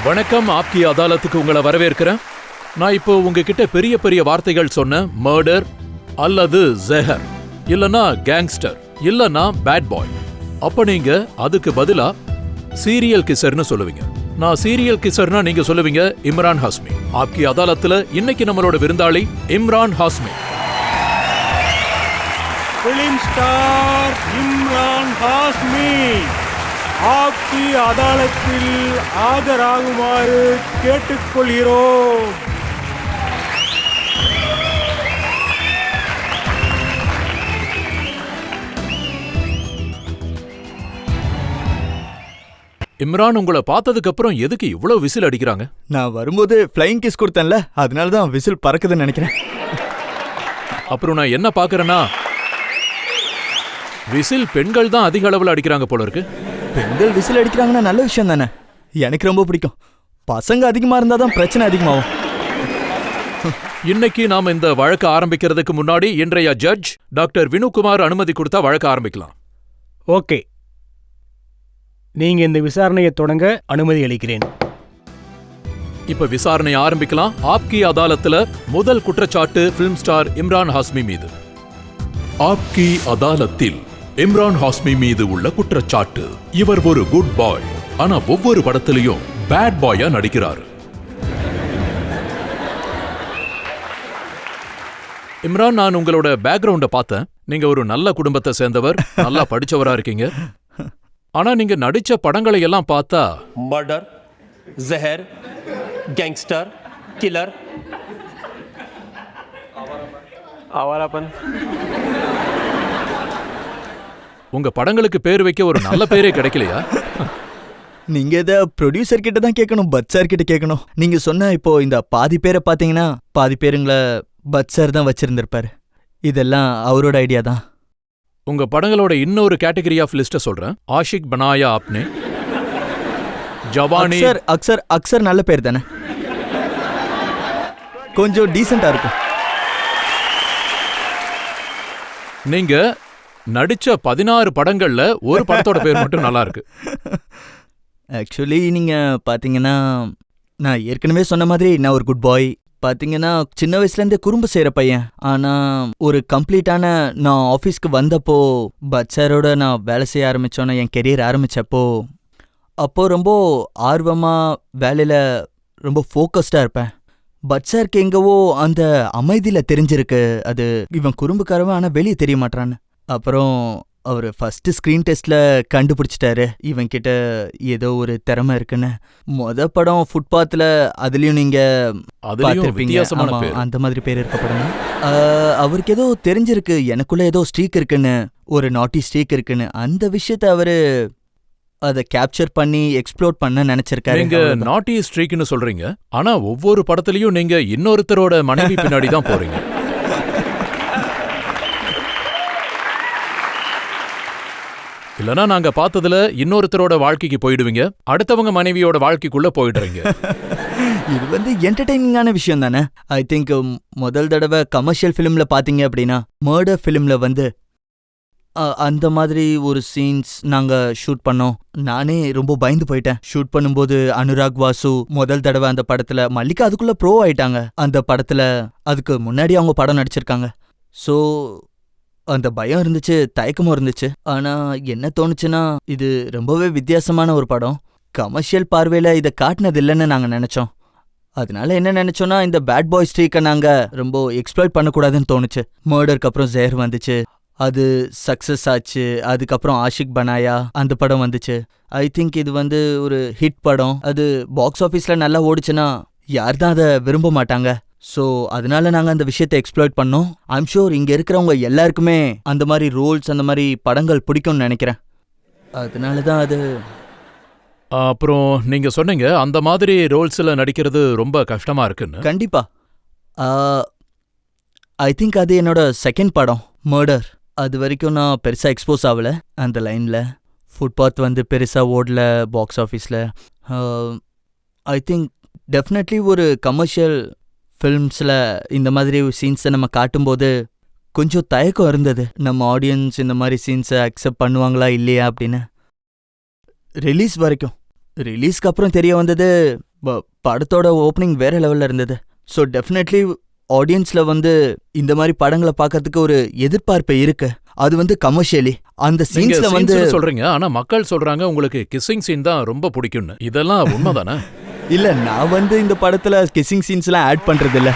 வணக்கம். ஆப்கி அதாலத்துக்கு உங்களை வரவேற்கிறேன். நான் இப்போ உங்ககிட்ட பெரிய பெரிய வார்த்தைகள் சொன்னேன். மர்டர் அல்லது ஜெஹர், இல்லனா கேங்ஸ்டர், இல்லனா பேட் பாய். அப்ப நீங்க அதுக்கு பதிலா சீரியல் கிசர்னு சொல்லுவீங்க. நான் சீரியல் கிசர்னா நீங்க சொல்லுவீங்க இம்ரான் ஹாஸ்மி. ஆப்கி அதாலத்துல இன்னைக்கு நம்மளோட விருந்தாளி இம்ரான் ஹாஸ்மி. ஃபிலிம் ஸ்டார் இம்ரான் ஹாஸ்மி ஆப்கி அதாலத்தில் ஆஜராகுமாறு கேட்டுக்கொள்கிறோம். இம்ரான், உங்களை பார்த்ததுக்கு அப்புறம் எதுக்கு இவ்வளவு விசில் அடிக்கிறாங்க? நான் வரும்போது ஃப்ளைங் கிஸ் கொடுத்தேன்ல, அதனால தான் விசில் பறக்குதுன்னு நினைக்கிறேன். அப்புறம் நான் என்ன பாக்குறேன்னா, விசில் பெண்கள் தான் அதிக அளவில் அடிக்கிறாங்க போல இருக்கு. பெண்கள் விசில் அடிக்கிறாங்கன்னா நல்ல விஷயம் தானே, எனக்கு ரொம்ப பிடிக்கும். பசங்க அதிகமா இருந்தா தான் பிரச்சனை அதிகமாகும். இன்னைக்கு நாம இந்த வழக்கு ஆரம்பிக்கிறதுக்கு முன்னாடி இன்றைய ஜட்ஜ் டாக்டர் வினுகுமார் அனுமதி கொடுத்தா வழக்கு ஆரம்பிக்கலாம். ஓகே, நீங்க இந்த விசாரணையை தொடங்க அனுமதி அளிக்கிறேன். இப்ப விசாரணை ஆரம்பிக்கலாம். ஆப்கி அதாலத்துல முதல் குற்றச்சாட்டு பிலிம் ஸ்டார் இம்ரான் ஹாஸ்மி மீது. ஆப்கி அதாலத்தில் இம்ரான் ஹாஸ்மி மீது உள்ள குற்றச்சாட்டு, இவர் ஒரு குட் பாய், ஆனா ஒவ்வொரு படத்திலையும் பேட் பாயா நடிக்கிறார். இம்ரான், நான் உங்களோட பேக்ரவுண்ட பார்த்தேன். நீங்க ஒரு நல்ல குடும்பத்தை சேர்ந்தவர், நல்லா படிச்சவரா இருக்கீங்க. ஆனா நீங்க நடிச்ச படங்களை எல்லாம் பார்த்தா மர்டர், ஜஹர், கேங்ஸ்டர், கில்லர், आवारापन. உங்க படங்களுக்கு பேர் வைக்க ஒரு நல்ல பேரே கிடைக்கலையா? நீங்க இதை ப்ரொடியூசர் கிட்ட தான் கேட்கணும், பட் சார் கிட்ட கேட்கணும். நீங்க சொன்ன இப்போ இந்த பாதி பேரை பாத்தீங்கன்னா பாதி பேருங்களை பட் சார் தான் வச்சிருந்திருப்பாரு. இதெல்லாம் அவரோட ஐடியா தான். உங்க படங்களோட இன்னொரு கேட்டகரி ஆஃப் லிஸ்ட சொல்றேன். ஆஷிக் பனாயா ஆப்னே, ஜவானி. அக்சர் அக்சர் நல்ல பேர் தானே, கொஞ்சம் டீசெண்டா இருக்கும். நீங்க நடிச்ச 16 படங்கள்ல ஒரு படத்தோட பேர் மட்டும் நல்லா இருக்கு. ஆக்சுவலி நீங்க பாத்தீங்கன்னா, நான் ஏற்கனவே சொன்ன மாதிரி நான் ஒரு குட் பாய். பாத்தீங்கன்னா சின்ன வயசுலேருந்தே குறும்பு செய்கிற பையன். ஆனால் ஒரு கம்ப்ளீட்டான நான் ஆஃபீஸ்க்கு வந்தப்போ, பட் சாரோட நான் வேலை செய்ய ஆரம்பித்தோன்னே, என் கெரியர் ஆரம்பித்தப்போ, அப்போது ரொம்ப ஆர்வமாக வேலையில் ரொம்ப ஃபோக்கஸ்டாக இருப்பேன். பட் சாருக்கு எங்கவோ அந்த அமைதியில் தெரிஞ்சிருக்கு, அது இவன் குறும்புக்காரவன் ஆனால் வெளியே தெரிய மாட்டான்னு. அப்புறம் அவர் ஃபர்ஸ்ட் ஸ்க்ரீன் டெஸ்ட்ல கண்டுபிடிச்சிட்டாரு இவன் கிட்ட ஏதோ ஒரு திறமை இருக்குன்னு. படம் ஃபுட்பாத்ல, அதுலயும் நீங்க பார்த்திருப்பீங்க, அந்த மாதிரி பேர் இருக்க படம். அவருக்கு ஏதோ தெரிஞ்சிருக்கு, எனக்குள்ள ஏதோ ஸ்ட்ரீக் இருக்குன்னு, ஒரு நாட்டி ஸ்ட்ரீக் இருக்குன்னு. அந்த விஷயத்த அவரு அதை கேப்சர் பண்ணி எக்ஸ்ப்ளோர் பண்ண நினைச்சிருக்காரு. நீங்க நாட்டி ஸ்ட்ரீக்னு சொல்றீங்க, ஆனா ஒவ்வொரு படத்துலயும் நீங்க இன்னொருத்தரோட மனைவி பின்னாடி தான் போறீங்க. இல்லனா நாங்க பார்த்ததுல இன்னொருத்தரோட வாழ்க்கைக்கு போயிடுவீங்க, அடுத்தவங்க மனைவியோட வாழ்க்கைக்குள்ள போயிடுறீங்க. இது என்டர்டெய்னிங்கான விஷயம் தானே. ஐ திங்க் முதல் தடவை கமர்ஷியல் ஃபிலிம்ல பாத்தீங்க அப்படின்னா, மர்டர் ஃபிலிம்ல அந்த மாதிரி ஒரு சீன்ஸ் நாங்க ஷூட் பண்ணோம். நானே ரொம்ப பயந்து போயிட்டேன் ஷூட் பண்ணும்போது. அனுராக் வாசு முதல் தடவை அந்த படத்துல, மல்லிகா அதுக்குள்ள ப்ரோ ஆயிட்டாங்க அந்த படத்துல. அதுக்கு முன்னாடி அவங்க படம் நடிச்சிருக்காங்க. ஸோ அந்த பயம் இருந்துச்சு, தயக்கமும் இருந்துச்சு. ஆனா என்ன தோணுச்சுன்னா, இது ரொம்பவே வித்தியாசமான ஒரு படம், கமர்ஷியல் பார்வையில இதை காட்டினது இல்லைன்னு நாங்க நினைச்சோம். அதனால என்ன நினைச்சோன்னா, இந்த பேட் பாய் ஸ்ட்ரீக்கை நாங்க ரொம்ப எக்ஸ்ப்ளாய்ட் பண்ணக்கூடாதுன்னு தோணுச்சு. மர்டருக்கு அப்புறம் ஜெஹர் வந்துச்சு, அது சக்சஸ் ஆச்சு. அதுக்கப்புறம் ஆஷிக் பனாயா அந்த படம் வந்துச்சு. ஐ திங்க் இது ஒரு ஹிட் படம். அது பாக்ஸ் ஆஃபீஸ்ல நல்லா ஓடிச்சுன்னா யார் தான் அதை விரும்ப மாட்டாங்க. ஸோ அதனால நாங்கள் அந்த விஷயத்தை எக்ஸ்ப்ளாய்ட் பண்ணோம். ஐம் ஷூர் இங்கே இருக்கிறவங்க எல்லாருக்குமே அந்த மாதிரி ரோல்ஸ், அந்த மாதிரி படங்கள் பிடிக்கும்னு நினைக்கிறேன். அதனால தான் அது. அப்புறம் நீங்க சொன்னீங்க அந்த மாதிரி ரோல்ஸ்ல நடிக்கிறது ரொம்ப கஷ்டமா இருக்குன்னு. கண்டிப்பா. ஐ திங்க் அது என்னோட செகண்ட் படம் மர்டர். அது வரைக்கும் நான் பெருசாக எக்ஸ்போஸ் ஆகலை அந்த லைனில். ஃபுட்பாத் பெருசாக ஓடல பாக்ஸ் ஆஃபீஸில். ஐ திங்க் டெஃபினெட்லி ஒரு கமர்ஷியல் ஃபில்ம்ஸில் இந்த மாதிரி சீன்ஸை நம்ம காட்டும்போது கொஞ்சம் தயக்கம் இருந்தது, நம்ம ஆடியன்ஸ் இந்த மாதிரி சீன்ஸை அக்செப்ட் பண்ணுவாங்களா இல்லையா அப்படின்னு. ரிலீஸ் வரைக்கும், ரிலீஸ்க்கு அப்புறம் தெரிய வந்தது படத்தோட ஓப்பனிங் வேற லெவல்ல இருந்தது. ஸோ டெஃபினெட்லி ஆடியன்ஸ்ல வந்து இந்த மாதிரி படங்களை பார்க்கறதுக்கு ஒரு எதிர்பார்ப்பு இருக்கு. அது வந்து கமர்ஷியலி அந்த நீங்க சீன்ஸ்ல வந்து scenes சொல்றீங்க, ஆனா மக்கள் சொல்றாங்க உங்களுக்கு கிஸ்ஸிங் சீன் தான் ரொம்ப பிடிக்கும்னு. இதெல்லாம் உண்மைதானே? இல்ல, நான் வந்து இந்த படத்துல கிஸ்ஸிங் சீன்ஸ்லாம் ஆட் பண்றது இல்ல.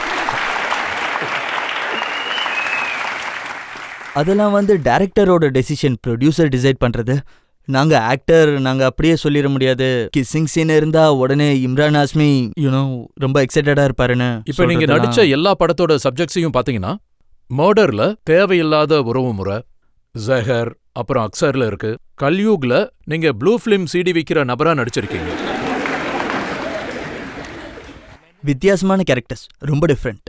அதெல்லாம் வந்து டைரக்டரோட டெசிஷன், ப்ரொடியூசர் டிசைட் பண்றது. நாங்க ஆக்டர், நாங்க அப்படியே சொல்லிட முடியாது கிஸ்ஸிங் சீன் இருந்தா உடனே இம்ரான் ஹாஷ்மி ரொம்ப எக்ஸைட்டடா இருப்பாருன்னு. இப்ப நீங்க நடிச்ச எல்லா படத்தோட சப்ஜெக்ட்ஸையும் பாத்தீங்கன்னா மர்டர்ல தேவையில்லாத உறவு முறை, ஜஹர், அப்புறம் அக்சர்ல இருக்கு. கல்யூக்ல நீங்க ப்ளூ ஃபிலிம் சிடி விக்கிற நபரா நடிச்சிருக்கீங்க. வித்தியாசமான கேரக்டர்ஸ், ரொம்ப டிஃப்ரெண்ட்.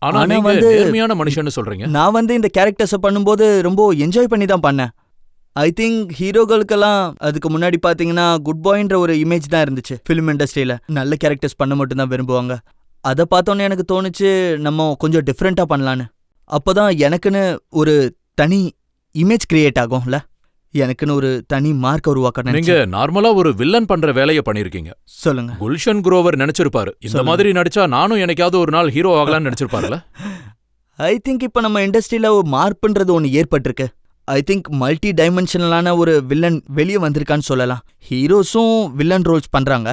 ஆனா ஆனா நீங்க வந்து- நேர்மையான மனுஷன்னு சொல்றீங்க. நான் வந்து இந்த கேரக்டர்ஸை பண்ணும்போது ரொம்ப என்ஜாய் பண்ணி தான் பண்ணேன். ஐ திங்க் ஹீரோகளுக்கெல்லாம் அதுக்கு முன்னாடி பார்த்தீங்கன்னா குட் பாய்ன்ற ஒரு இமேஜ் தான் இருந்துச்சு ஃபிலிம் இண்டஸ்ட்ரியில். நல்ல கேரக்டர்ஸ் பண்ண மட்டும்தான் விரும்புவாங்க. அதை பார்த்தோன்னே எனக்கு தோணுச்சு நம்ம கொஞ்சம் டிஃப்ரெண்ட்டாக பண்ணலான்னு. அப்போ தான் எனக்குன்னு ஒரு தனி இமேஜ் கிரியேட் ஆகும்ல, எனக்குன்னு ஒரு தனி மார்க்கை உருவாக்க நீங்க நினைச்சேன். நார்மலா ஒரு வில்லன் பண்ற வேலைய பண்ணிருக்கீங்க. சொல்லுங்க. குல்ஷன் குரோவர் நினைச்சிருப்பாரு, இந்த சொல்லுங்க. மாதிரி நடிச்சா நானும் எனக்காவது ஒரு நாள் ஹீரோ ஆகலாம்னு நினைச்சிருப்பாருல. ஐ திங்க் இப்போ நம்ம இண்டஸ்ட்ரியில் மார்ப்புன்றது ஒன்று ஏற்பட்டிருக்கு. ஐ திங்க் மல்டி டைமென்ஷனலான ஒரு வில்லன் வெளியே வந்திருக்கான்னு சொல்லலாம். ஹீரோஸும் வில்லன் ரோல்ஸ் பண்றாங்க,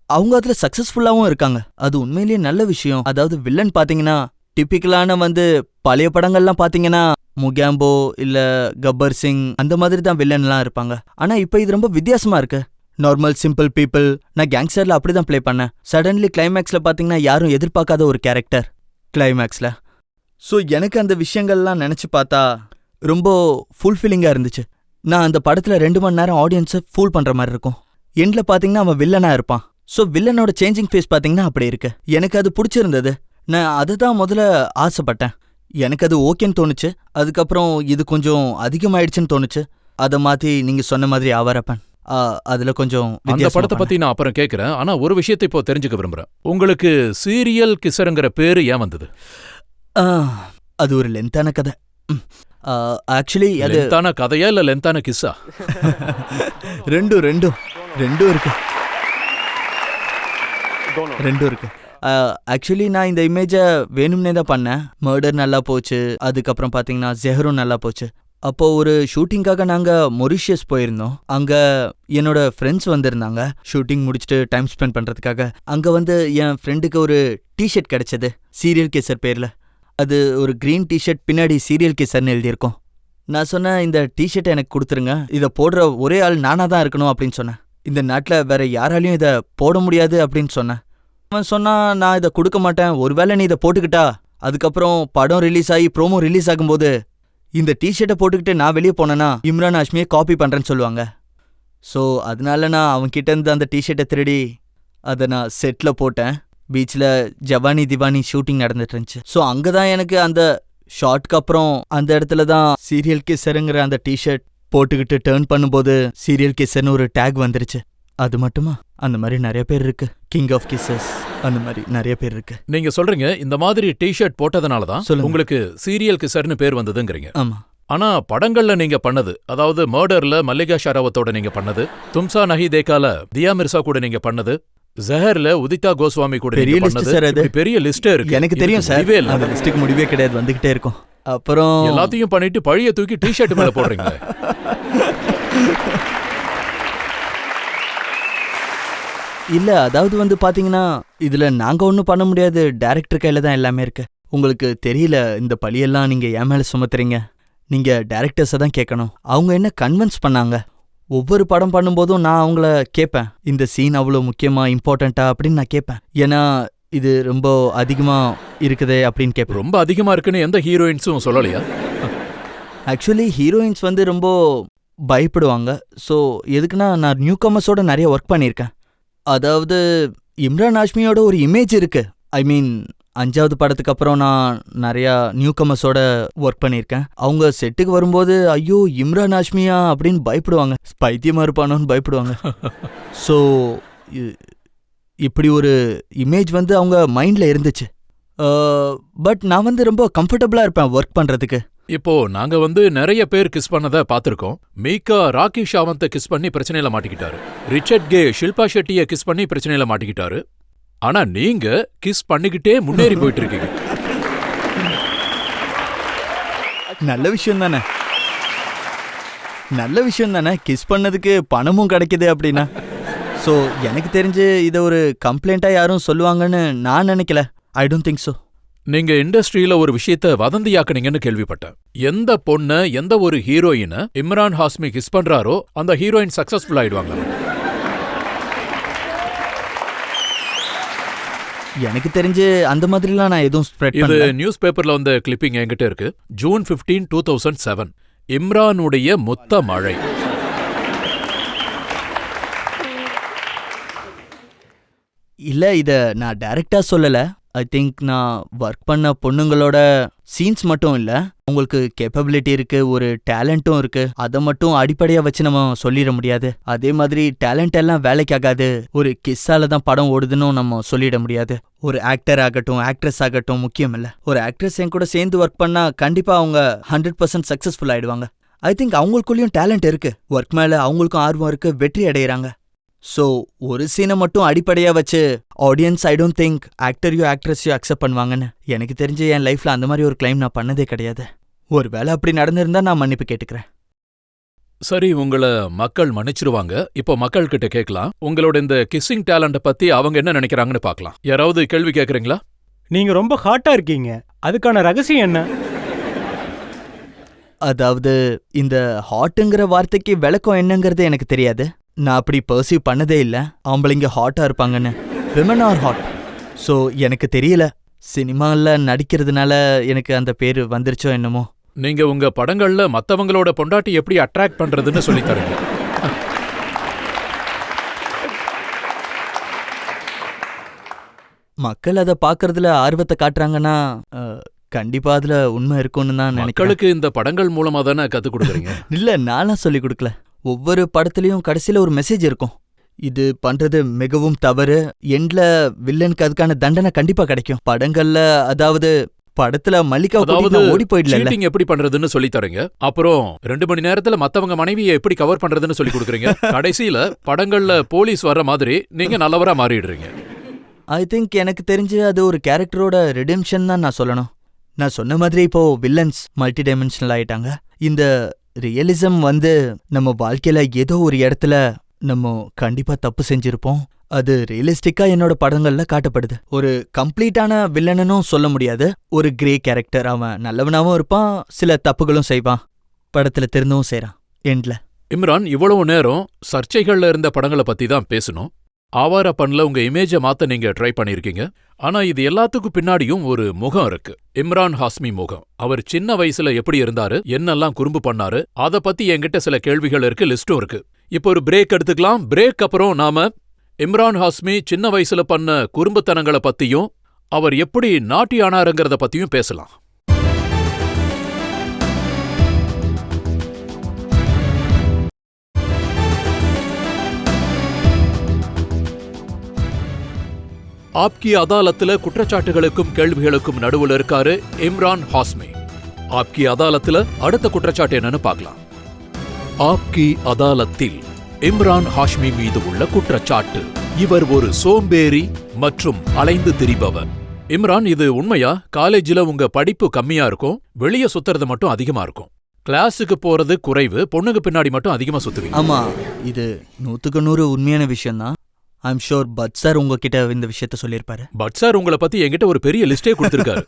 அவங்க அதுல சக்சஸ்ஃபுல்லாவும் இருக்காங்க. அது உண்மையிலேயே நல்ல விஷயம். அதாவது வில்லன் பாத்தீங்கன்னா டிபிக்கலான வந்து பழைய படங்கள்லாம் பாத்தீங்கன்னா முகாம்போ இல்ல கப்பர் சிங் அந்த மாதிரி தான் வில்லன்லாம் இருப்பாங்க. ஆனா இப்போ இது ரொம்ப வித்தியாசமா இருக்கு. Normal simple people. நான் கேங்ஸ்டர்ல அப்படிதான் ப்ளே பண்ணேன். சடன்லி கிளைமேக்ஸ்ல பாத்தீங்கன்னா யாரும் எதிர்பார்க்காத ஒரு கேரக்டர் கிளைமேக்ஸ்ல. ஸோ எனக்கு அந்த விஷயங்கள்லாம் நினைச்சு பார்த்தா ரொம்ப ஃபுல்ஃபில்லிங்காக இருந்துச்சு. நான் அந்த படத்தில் 2 மணி நேரம் ஆடியன்ஸை ஃபூல் பண்ணுற மாதிரி இருக்கும். எண்டில் பார்த்தீங்கன்னா அவன் வில்லனாக இருப்பான். ஸோ வில்லனோட சேஞ்சிங் ஃபேஸ் பார்த்தீங்கன்னா அப்படி இருக்கு. எனக்கு அது பிடிச்சிருந்தது. நான் அதை தான் முதல்ல ஆசைப்பட்டேன். எனக்கு அது ஓகேன்னு தோணுச்சு. அதுக்கப்புறம் இது கொஞ்சம் அதிகமாயிடுச்சுன்னு தோணுச்சு. அதை மாற்றி நீங்கள் சொன்ன மாதிரி ஆவாரப்பன் அதில் கொஞ்சம் அந்த வித்தியாசமா படத்தை பத்தி நான் அப்புறம் கேக்குறேன். ஆனா ஒரு விஷயத்தை இப்போ தெரிஞ்சுக்க விரும்புறேன். உங்களுக்கு சீரியல் கிசருங்கிற பேரு ஏன் வந்தது? பண்ணேன். அது ஒரு லென்த்தான கதை. ஆக்சுவலி அது லென்த்தான கதையா இல்ல லென்த்தான கிஸ்ஸா? ரெண்டும் ரெண்டும் ரெண்டும் இருக்கு. दोनों ரெண்டும் இருக்கு. ஆக்சுவலி நான் இந்த இமேஜை வேணும்னே தான் பண்ணேன். மர்டர் நல்லா போச்சு, அதுக்கப்புறம் பார்த்தீங்கன்னா ஜெஹரும் நல்லா போச்சு. அப்போ ஒரு ஷூட்டிங்காக நாங்கள் மொரிஷியஸ் போயிருந்தோம். அங்கே என்னோட ஃப்ரெண்ட்ஸ் வந்திருந்தாங்க ஷூட்டிங் முடிச்சுட்டு டைம் ஸ்பெண்ட் பண்ணுறதுக்காக. அங்கே வந்து என் ஃப்ரெண்டுக்கு ஒரு டிஷர்ட் கிடைச்சது சீரியல் கேசர் பேரில். அது ஒரு க்ரீன் டிஷர்ட், பின்னாடி சீரியல் கேசர்னு எழுதியிருக்கோம். நான் சொன்னேன், இந்த டிஷர்ட்டை எனக்கு கொடுத்துருங்க, இதை போடுற ஒரே ஆள் நானாக தான் இருக்கணும் அப்படின்னு சொன்னேன். இந்த நாட்டில் வேற யாராலையும் இதை போட முடியாது அப்படின்னு சொன்னேன். அவன் சொன்னா, நான் இதை கொடுக்க மாட்டேன், ஒருவேளை நீ இதை போட்டுக்கிட்டா அதுக்கப்புறம் படம் ரிலீஸ் ஆகி ப்ரோமோ ரிலீஸ் ஆகும்போது இந்த டிஷர்ட்டை போட்டுக்கிட்டு நான் வெளியே போனேன்னா இம்ரான் ஹாஷ்மியை காப்பி பண்ணுறேன்னு சொல்லுவாங்க. ஸோ அதனால நான் அவன்கிட்ட இருந்து அந்த டிஷர்ட்டை திருடி அதை நான் செட்டில் போட்டேன். பீச்சில் ஜவானி திவானி ஷூட்டிங் நடந்துட்டு இருந்துச்சு. ஸோ அங்கே தான் எனக்கு அந்த ஷார்ட்க்கு அப்புறம் அந்த இடத்துல தான் சீரியல் கிஸ்ஸருங்கிற அந்த டிஷர்ட் போட்டுக்கிட்டு டேர்ன் பண்ணும்போது சீரியல் கிஸ்ஸர்னு ஒரு டேக் வந்துருச்சு. அது மட்டுமா, அந்த மாதிரி நிறைய பேர் இருக்கு. கிங் ஆஃப் கிஸ்ஸஸ் அந்த மாதிரி நிறைய பேர் இருக்கு. நீங்க சொல்றீங்க இந்த மாதிரி டிஷர்ட் போட்டதுனால தான் சொல்லுங்க. உங்களுக்கு சீரியல் கிசர்னு பேர் வந்ததுங்கிறீங்க. ஆமா. ஆனா படங்கள்ல நீங்க பண்ணது, அதாவது மர்டர்ல மல்லிகா ஷராவத்தோட நீங்க பண்ணது, தும்சா நஹி தேக்கால தியா மிர்சா கூட நீங்க பண்ணது, ஜஹர்ல உதிதா கோஸ்வாமி கூட பெரிய நீங்க list பண்ணது, சார் அது. இப்படி பெரிய லிஸ்டே இருக்கு. எனக்கு தெரியும் இதுக்கு சார், முடிவே இல்ல. அந்த லிஸ்ட்டுக்கு முடிவே கிடையாது, வந்துகிட்டே இருக்கும். அப்புறம் எல்லாத்தையும் பண்ணிட்டு பழைய தூக்கி டிஷர்ட் மேல போடுறீங்க. இல்ல, அதாவது வந்து பாத்தீங்கன்னா இதுல நாங்க ஒன்றும் பண்ண முடியாது. டைரக்டர் கையில தான் எல்லாமே இருக்கு. உங்களுக்கு தெரியல, இந்த பழியெல்லாம் நீங்க என் மேல சுமத்துறீங்க. நீங்க டைரக்டர்ஸை தான் கேட்கணும். அவங்க என்ன கன்வின்ஸ் பண்ணாங்க. ஒவ்வொரு படம் பண்ணும்போதும் நான் அவங்கள கேட்பேன், இந்த சீன் அவ்வளோ முக்கியமா இம்பார்ட்டண்ட்டா அப்படின்னு நான் கேட்பேன். ஏன்னா இது ரொம்ப அதிகமா இருக்குதே அப்படின்னு கேட்பேன். ரொம்ப அதிகமா இருக்குன்னு எந்த ஹீரோயின்ஸும் சொல்லலையா? ஆக்சுவலி ஹீரோயின்ஸ் வந்து ரொம்ப பயப்படுவாங்க. ஸோ எதுக்குன்னா, நான் நியூ கமர்ஸோட நிறைய ஒர்க் பண்ணியிருக்கேன். அதாவது இம்ரான் ஹாஷ்மியோட ஒரு இமேஜ் இருக்கு. ஐ மீன் 5வது படத்துக்கு அப்புறம் நான் நிறையா நியூ கமர்ஸோட ஒர்க் பண்ணியிருக்கேன். அவங்க செட்டுக்கு வரும்போது ஐயோ இம்ரான் ஹாஷ்மியா அப்படின்னு பயப்படுவாங்க. பைத்தியமா இருப்பானோன்னு பயப்படுவாங்க. ஸோ இப்படி ஒரு இமேஜ் வந்து அவங்க மைண்டில் இருந்துச்சு. பட் நான் வந்து ரொம்ப கம்ஃபர்டபுளாக இருப்பேன் ஒர்க் பண்ணுறதுக்கு. இப்போ நாங்க வந்து நிறைய பேர் கிஸ் பண்ணத பாத்திருக்கோம். மீகா ராக்கி ஷாவந்த கிஸ் பண்ணி பிரச்சனையில மாட்டிக்கிட்டாரு. ரிச்சர்ட் கே ஷில்பா ஷெட்டிய கிஸ் பண்ணி பிரச்சனையில மாட்டிக்கிட்டாரு. ஆனா நீங்க கிஸ் பண்ணிக்கிட்டே முன்னேறி போயிட்டு இருக்கீங்க. நல்ல விஷயம் தானே, நல்ல விஷயம் தானே. கிஸ் பண்ணதுக்கு பணமும் கிடைக்குது அப்படின்னா. ஸோ எனக்கு தெரிஞ்சு இதை ஒரு கம்ப்ளைண்ட்டாக யாரும் சொல்லுவாங்கன்னு நான் நினைக்கல. ஐ டோன்ட் திங்க் ஸோ. நீங்க இண்டஸ்ட்ரியில ஒரு விஷயத்த வதந்தியாக்குனீங்கன்னு கேள்விப்பட்டேன். எந்த பொண்ண எந்த ஒரு ஹீரோயினை இம்ரான் ஹாஸ்மி கிஸ் பண்றாரோ அந்த ஹீரோயின் சக்சஸ்ஃபுல் ஆயிடுவாங்க. எனக்கு தெரிஞ்சு அந்த மாதிரிலாம் நான் எதுவும் ஸ்ப்ரெட் இது பண்ணல. நியூஸ் பேப்பர்ல வந்த கிளிப்பிங் என்கிட்ட இருக்கு. ஜூன் 15, 2007 இம்ரானுடைய மொத்த மழை. இல்ல, இத நான் டைரக்டா சொல்லல. ஐ திங்க் நான் ஒர்க் பண்ண பொண்ணுங்களோட சீன்ஸ் மட்டும் இல்ல, உங்களுக்கு கேப்பபிலிட்டி இருக்கு, ஒரு டேலண்ட்டும் இருக்கு. அதை மட்டும் அடிப்படையா வச்சு நம்ம சொல்லிட முடியாது. அதே மாதிரி டேலண்ட் எல்லாம் வேலைக்கு ஆகாது, ஒரு கிஸ்ஸால தான் படம் ஓடுதுன்னு நம்ம சொல்லிட முடியாது. ஒரு ஆக்டர் ஆகட்டும் ஆக்ட்ரஸ் ஆகட்டும் முக்கியம் இல்ல. ஒரு ஆக்ட்ரஸ் என் கூட சேர்ந்து ஒர்க் பண்ணா கண்டிப்பா அவங்க 100% சக்சஸ்ஃபுல் ஆயிடுவாங்க. ஐ திங்க் அவங்களுக்குள்ளயும் டேலண்ட் இருக்கு, ஒர்க் மேல அவங்களுக்கும் ஆர்வம் இருக்கு, வெற்றி அடைகிறாங்க. ஸோ ஒரு சீனை மட்டும் அடிப்படையா வச்சு ஆடியன்ஸ் ஐ டோன்ட் திங்க் ஆக்டரையோ ஆக்ட்ரஸையோ அக்செப்ட் பண்ணுவாங்கன்னு எனக்கு தெரிஞ்சு என் லைஃப்ல அந்த மாதிரி ஒரு கிளைம் நான் பண்ணதே கிடையாது. ஒருவேளை அப்படி நடந்திருந்தா நான் மன்னிப்பு கேட்டுக்கிறேன். சரி, உங்களை மக்கள் மன்னிச்சிருவாங்க. இப்போ மக்கள் கிட்ட கேட்கலாம், உங்களோட இந்த கிஸ்ஸிங் டேலண்ட பத்தி அவங்க என்ன நினைக்கிறாங்கன்னு பார்க்கலாம். யாராவது கேள்வி கேட்கறீங்களா? நீங்க ரொம்ப ஹாட்டா இருக்கீங்க, அதுக்கான ரகசியம் என்ன? அதாவது இந்த ஹாட்டுங்கிற வார்த்தைக்கு விளக்கம் என்னங்கிறது எனக்கு தெரியாது. நான் அப்படி பர்சீவ் பண்ணதே இல்லை ஆம்பளைங்க ஹாட்டா இருப்பாங்கன்னு. Women R hot. ஸோ எனக்கு தெரியல, சினிமாவில் நடிக்கிறதுனால எனக்கு அந்த பேர் வந்துருச்சோ என்னமோ. நீங்க உங்க படங்கள்ல மத்தவங்களோட பொண்டாட்டி எப்படி அட்ராக்ட் பண்றதுன்னு சொல்லி தரீங்க. மக்கள் அதை பார்க்கறதுல ஆர்வத்தை காட்டுறாங்கன்னா கண்டிப்பா அதுல உண்மை இருக்கும்னு தான் நினைக்கிறேன். மக்களுக்கு இந்த படங்கள் மூலமா தானே கத்து கொடுக்குறீங்க. இல்ல, நானும் சொல்லி கொடுக்கல. ஒவ்வொரு படத்துலயும் கடைசியில ஒரு மெசேஜ் இருக்கும், இது பண்றது மிகவும் தவறு, எண்ட்ல வில்லனுக்கு அதுக்கான தண்டனை கண்டிப்பா கிடைக்கும். படங்கள்ல அதாவது படத்துல மல்லிகா ஓடி போயிடல, சீட்டிங் எப்படி பண்றதுன்னு சொல்லி தரீங்க. அப்புறம் 2 மணி நேரத்துல மத்தவங்க மனைவியை எப்படி கவர் பண்றதுன்னு சொல்லி கொடுக்குறீங்க. கடைசியில படங்கள்ல போலீஸ் வர்ற மாதிரி நீங்க நல்லவரா மாறிடுறீங்க. ஐ திங்க் எனக்கு தெரிஞ்சு அது ஒரு கேரக்டரோட ரிடெம்ஷன் தான் நான் சொல்லணும். நான் சொன்ன மாதிரி இப்போ வில்லன்ஸ் மல்டி டைமென்ஷனல் ஆயிட்டாங்க. இந்த ரியலிசம் நம்ம வாழ்க்கையில ஏதோ ஒரு இடத்துல நம்ம கண்டிப்பா தப்பு செஞ்சிருப்போம், அது ரியலிஸ்டிக்கா என்னோட படங்கள்ல காட்டப்படுது. ஒரு கம்ப்ளீட்டான வில்லனும் சொல்ல முடியாது, ஒரு கிரே கேரக்டர். அவன் நல்லவனாவும் இருப்பான், சில தப்புகளும் செய்வான், படத்துல திருந்தவும் செய்றான் எண்ட்ல. இம்ரான், இவ்வளவு நேரம் சர்ச்சைகள்ல இருந்த படங்களை பத்தி தான் பேசணும். ஆவார பண்ணல உங்க இமேஜை மாத்த நீங்க ட்ரை பண்ணிருக்கீங்க. ஆனா இது எல்லாத்துக்கும் பின்னாடியும் ஒரு முகம் இருக்கு, இம்ரான் ஹாஸ்மி முகம். அவர் சின்ன வயசுல எப்படி இருந்தாரு, என்னெல்லாம் குறும்பு பண்ணாரு, அத பத்தி என்கிட்ட சில கேள்விகள் இருக்கு, லிஸ்டும் இருக்கு. இப்போ ஒரு பிரேக் எடுத்துக்கலாம். பிரேக் அப்புறம் நாம இம்ரான் ஹாஸ்மி சின்ன வயசுல பண்ண குறும்புத்தனங்களை பத்தியும் அவர் எப்படி நாட்டி ஆனாருங்கிறத பத்தியும் பேசலாம். ஆப்கி அதாலத்துல குற்றச்சாட்டுகளுக்கும் கேள்விகளுக்கும் நடுவுல இருக்காரு இம்ரான் ஹாஸ்மி. ஆப்கி அதாலத்துல அடுத்த குற்றச்சாட்டு என்னன்னு பார்க்கலாம். ஆப்கி அதாலத்தில் இம்ரான் ஹாஷ்மி மீது உள்ள குற்றச்சாட்டு, இவர் ஒரு சோம்பேறி மற்றும் அலைந்து திரிபவர். இம்ரான், இது உண்மையா? காலேஜில் உங்க படிப்பு கம்மியா இருக்கும், வெளியே சுத்துறது மட்டும் அதிகமா இருக்கும், கிளாஸுக்கு போறது குறைவு, பொண்ணுக்கு பின்னாடி மட்டும் அதிகமா சுத்துவீங்க. ஆமா, இது 100க்கு 100 உண்மையான விஷயம் தான். ஐம் ஷோர் பட் சார் உங்ககிட்ட இந்த விஷயத்த சொல்லியிருப்பாரு. பட் சார் உங்களை பத்தி என்கிட்ட ஒரு பெரிய லிஸ்டே கொடுத்திருக்காரு.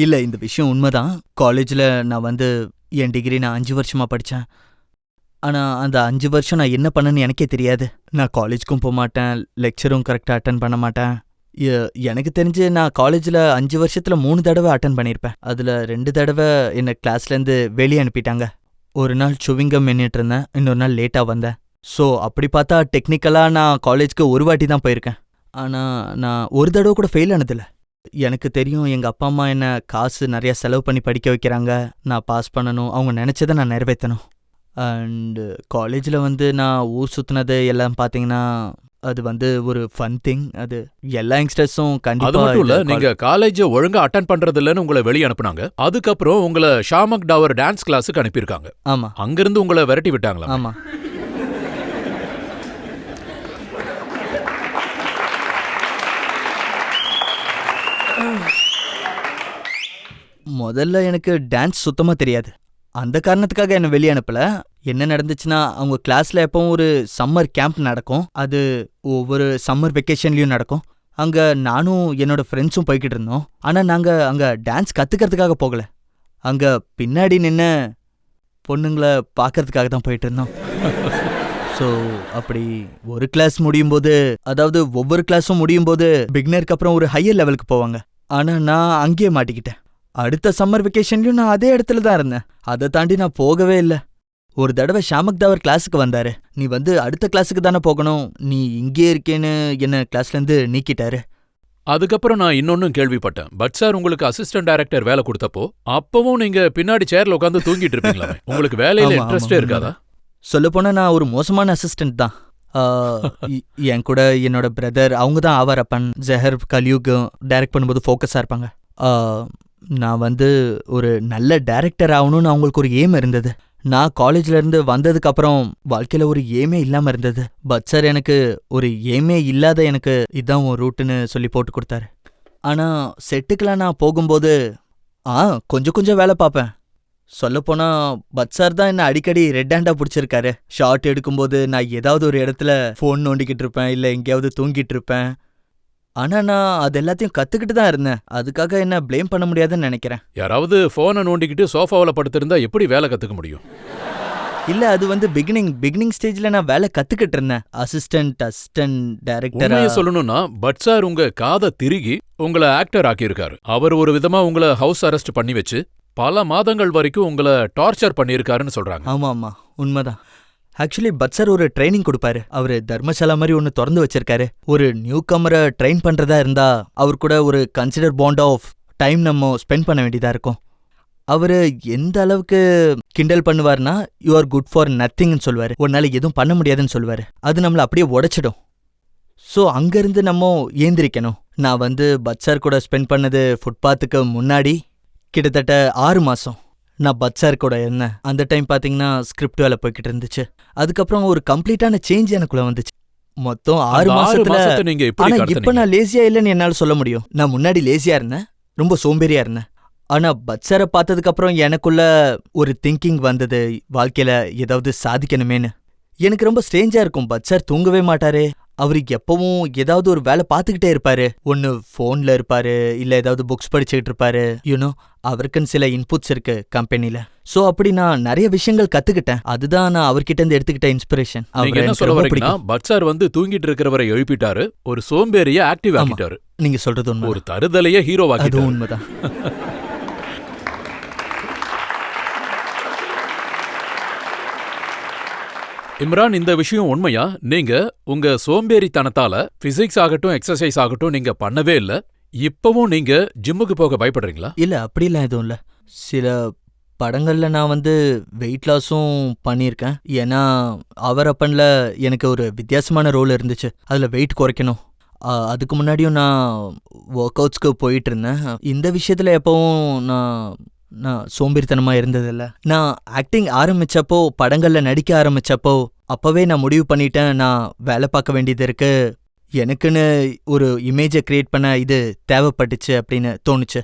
இல்ல, இந்த விஷயம் உண்மைதான். காலேஜ்ல நான் என் டிகிரி நான் 5 வருஷமா படிச்சேன். ஆனா அந்த 5 வருஷம் நான் என்ன பண்ணேன்னு எனக்கே தெரியாது. நான் காலேஜ்க்கும் போக மாட்டேன், லெக்சரும் கரெக்டா அட்டன் பண்ண மாட்டேன். எனக்கு தெரிஞ்சு நான் காலேஜ்ல 5 வருஷத்துல 3 தடவை அட்டன் பண்ணியிருப்பேன். அதுல 2 தடவை என்ன கிளாஸ்லேருந்து வெளியே அனுப்பிட்டாங்க. ஒரு நாள் சுவிங்கம் மென்னிட்டு இருந்தேன், இன்னொரு நாள் லேட்டா வந்தேன். ஸோ அப்படி பார்த்தா டெக்னிக்கலாக நான் காலேஜ்க்கு ஒரு வாட்டி தான் போயிருக்கேன். ஆனால் நான் ஒரு தடவை கூட ஃபெயில் ஆனதில்ல. எனக்கு தெரியும் எங்கள் அப்பா அம்மா என்ன காசு நிறையா செலவு பண்ணி படிக்க வைக்கிறாங்க, நான் பாஸ் பண்ணணும், அவங்க நினச்சதை நான் நிறைவேற்றணும். அண்டு காலேஜில் நான் ஊர் சுற்றினது எல்லாம் பார்த்தீங்கன்னா அது ஒரு ஃபன் திங். அது எல்லா யங்ஸ்டர்ஸும் அது மட்டும் இல்ல, கண்டிப்பாக. நீங்க காலேஜ் ஒழுங்கா அட்டன் பண்றது இல்லன்னு உங்களை வெளிய அனுப்புனாங்க. அதுக்கப்புறம் உங்களை ஷாமக் டாவர் டான்ஸ் கிளாஸுக்கு அனுப்பியிருக்காங்க. ஆமாம் அங்கிருந்து உங்களை விரட்டி விட்டாங்களா? ஆமாம். முதல்ல எனக்கு டான்ஸ் சுத்தமா தெரியாது. அந்த காரணத்துக்காக என்ன வெளியே அனுப்பல. என்ன நடந்துச்சுன்னா, அவங்க கிளாஸ்ல எப்பவும் ஒரு சம்மர் கேம்ப் நடக்கும். அது ஒவ்வொரு சம்மர் வெக்கேஷன்லயும் நடக்கும். அங்க நானும் என்னோட ஃப்ரெண்ட்ஸும் போய்கிட்டு இருந்தோம். ஆனா நாங்க அங்க டான்ஸ் கத்துக்கிறதுக்காக போகல. அங்க பின்னாடி நின்ன பொண்ணுங்களை பார்க்கறதுக்காக தான் போயிட்டு இருந்தோம். ஸோ அப்படி ஒரு கிளாஸ் முடியும் போது, அதாவது ஒவ்வொரு கிளாஸும் முடியும் போது பிகினருக்கு அப்புறம் ஒரு ஹையர் லெவலுக்கு போவாங்க. ஆனா நான் அங்கேயே மாட்டிக்கிட்டேன். அடுத்த சம்மர் வெக்கேஷன்லயும் நான் அதே இடத்துல தான் இருந்தேன். அதை தாண்டி நான் போகவே இல்லை. ஒரு தடவை ஷாமக் தாவர் கிளாஸுக்கு வந்தாரு. நீ அடுத்த கிளாஸுக்கு தானே போகணும், நீ இங்கே இருக்கேன்னு என்ன கிளாஸ்லேருந்து நீக்கிட்டாரு. அதுக்கப்புறம் நான் இன்னொன்னும் கேள்விப்பட்டேன். பட் சார் உங்களுக்கு அசிஸ்டன்ட் டைரக்டர் வேலை கொடுத்தப்போ அப்பவும் நீங்க பின்னாடி சேர்ல உட்காந்து தூங்கிட்டு இருப்பீங்களா? உங்களுக்கு வேலையில ஆமா, இன்ட்ரெஸ்டே ஆமா, இருக்காதா? சொல்லப்போனா நான் ஒரு மோசமான அசிஸ்டன்ட் தான். என் கூட என்னோட பிரதர் அவங்க தான் ஆவாரப்பன், ஜெஹர், கலியுக் டைரக்ட் பண்ணும்போது ஃபோக்கஸாக இருப்பாங்க. நான் ஒரு நல்ல டைரக்டர் ஆகணும்னு அவங்களுக்கு ஒரு எய்ம் இருந்தது. நான் காலேஜ்ல இருந்து வந்ததுக்கு அப்புறம் வாழ்க்கையில ஒரு எய்மே இல்லாம இருந்தது. பட் சார் எனக்கு ஒரு எய்மே இல்லாத எனக்கு இதான் ஒரு ரூட்டுன்னு சொல்லி போட்டு கொடுத்தாரு. ஆனா செட்டுக்கெல்லாம் நான் போகும்போது கொஞ்சம் கொஞ்சம் வேலை பார்ப்பேன். சொல்லப்போனா பட் சார் தான் என்ன அடிக்கடி ரெட் ஹேண்டா பிடிச்சிருக்காரு. ஷார்ட் எடுக்கும்போது நான் ஏதாவது ஒரு இடத்துல ஃபோன் நோண்டிக்கிட்டு இருப்பேன், இல்லை எங்கேயாவது தூங்கிட்டு இருப்பேன். ஆனா நான் அது எல்லாத்தையும் கத்துக்கிட்டு தான் இருந்தேன். அதுக்காக என்ன ப்ளேம் பண்ண முடியாதுன்னு நினைக்கிறேன். யாராவது போனை நோண்டிக்கிட்டு சோஃபாவில் படுத்திருந்தா எப்படி வேலை கத்துக்க முடியும்? இல்ல, அது பிகினிங் ஸ்டேஜ்ல நான் வேலை கத்துக்கிட்டு இருந்தேன். Assistant director. உண்மையை சொல்லணும்னா பட் சார் உங்க காதை திருகி உங்களை ஆக்டர் ஆக்கியிருக்காரு. அவர் ஒரு விதமா உங்களை ஹவுஸ் அரெஸ்ட் பண்ணி வச்சு பல மாதங்கள் வரைக்கும் உங்களை டார்ச்சர் பண்ணியிருக்காருன்னு சொல்றாங்க. ஆமா, உண்மைதான். ஆக்சுவலி பட் சார் ஒரு ட்ரைனிங் கொடுப்பாரு. அவரு தர்மசாலா மாதிரி ஒன்று திறந்து வச்சிருக்காரு. ஒரு நியூ கமரை ட்ரெயின் பண்றதா இருந்தா அவர் கூட ஒரு கன்சிடர் பாண்ட் ஆஃப் டைம் நம்ம ஸ்பெண்ட் பண்ண வேண்டியதா இருக்கும். அவரு எந்த அளவுக்கு கிண்டல் பண்ணுவார்னா, யூ ஆர் குட் ஃபார் நத்திங்னு சொல்லுவாரு. ஒரு நாளைக்கு எதுவும் பண்ண முடியாதுன்னு சொல்லுவாரு. அது நம்மளை அப்படியே உடைச்சிடும். ஸோ அங்கிருந்து நம்ம ஏந்திரிக்கணும். நான் பட் சார் கூட ஸ்பெண்ட் பண்ணது ஃபுட்பாத்துக்கு முன்னாடி கிட்டத்தட்ட 6 மாசம் நான் பட் சார் கூட இருந்தேன். அந்த டைம் பார்த்தீங்கன்னா ஸ்கிரிப்ட் வேலை போய்கிட்டு இருந்துச்சு. அதுக்கப்புறம் ஒரு கம்ப்ளீட்டான சேஞ்ச் எனக்குள்ள வந்துச்சு. மொத்தம் 6 மாசத்துல. நீங்க ஆனா இப்ப நான் லேசியா இல்லைன்னு என்னால சொல்ல முடியும். நான் முன்னாடி லேசியா இருந்தேன், ரொம்ப சோம்பேறியா இருந்தேன். ஆனா பட் சாரை பார்த்ததுக்கு அப்புறம் எனக்குள்ள ஒரு திங்கிங் வந்தது, வாழ்க்கையில ஏதாவது சாதிக்கணுமேனு. எனக்கு ரொம்ப ஸ்ட்ரேஞ்சா இருக்கும். பட் சார் தூங்கவே மாட்டாரு. அவருக்கு எப்பவும் ஏதாவது ஒரு வேலை பார்த்துக்கிட்டே இருப்பாரு. ஒன்னு ஃபோன்ல இருப்பாரு, இல்ல ஏதாவது புக்ஸ் படிச்சுக்கிட்டு இருப்பாரு. யூனோ அவருக்குன்னு சில இன்புட்ஸ் இருக்கு கம்பெனில. சோ அப்படி நான் நிறைய விஷயங்கள் கத்துக்கிட்டேன். அதுதான் நான் அவர்கிட்ட இருந்து எடுத்துக்கிட்ட இன்ஸ்பிரேஷன். நீங்க என்ன சொல்ல வரீங்கன்னா, பட் சார் தூங்கிட்டு இருக்கிறவரை எழுப்பிட்டாரு, ஒரு சோம்பேறிய ஆக்டிவ் ஆக்கிட்டாரு. நீங்க சொல்றது உண்மை. ஒரு தருதலையே ஹீரோவாக்கிட்டாரு. அது உண்மைதான். இம்ரான், இந்த விஷயம் உண்மையா? நீங்க உங்க சோம்பேறித்தனத்தால பிசிக்ஸ் ஆகட்டும் எக்ஸசைஸ் ஆகட்டும் நீங்க பண்ணவே இல்ல. இப்பவும் நீங்க ஜிம்முக்கு போக பயப்படுறீங்களா? இல்ல, அப்படிலாம் எதுவும் இல்ல. சில படங்கள்ல நான் வெயிட் லாஸும் பண்ணியிருக்கேன். ஏன்னா அவரப்பன்ல எனக்கு ஒரு வித்தியாசமான ரோல் இருந்துச்சு. அதுல வெயிட் குறைக்கணும். அதுக்கு முன்னாடியும் நான் ஒர்க் அவுட்ஸ்க்கு போயிட்டு இருந்தேன். இந்த விஷயத்துல எப்பவும் நான் சோம்பேறித்தனமா இருந்ததில்ல. நான் ஆக்டிங் ஆரம்பிச்சப்போ, படங்கள்ல நடிக்க ஆரம்பிச்சப்போ அப்பவே நான் முடிவு பண்ணிட்டேன், நான் வேலை பார்க்க வேண்டியது இருக்கு, எனக்குன்னு ஒரு இமேஜை கிரியேட் பண்ண இது தேவைப்பட்டுச்சு அப்படின்னு தோணுச்சு.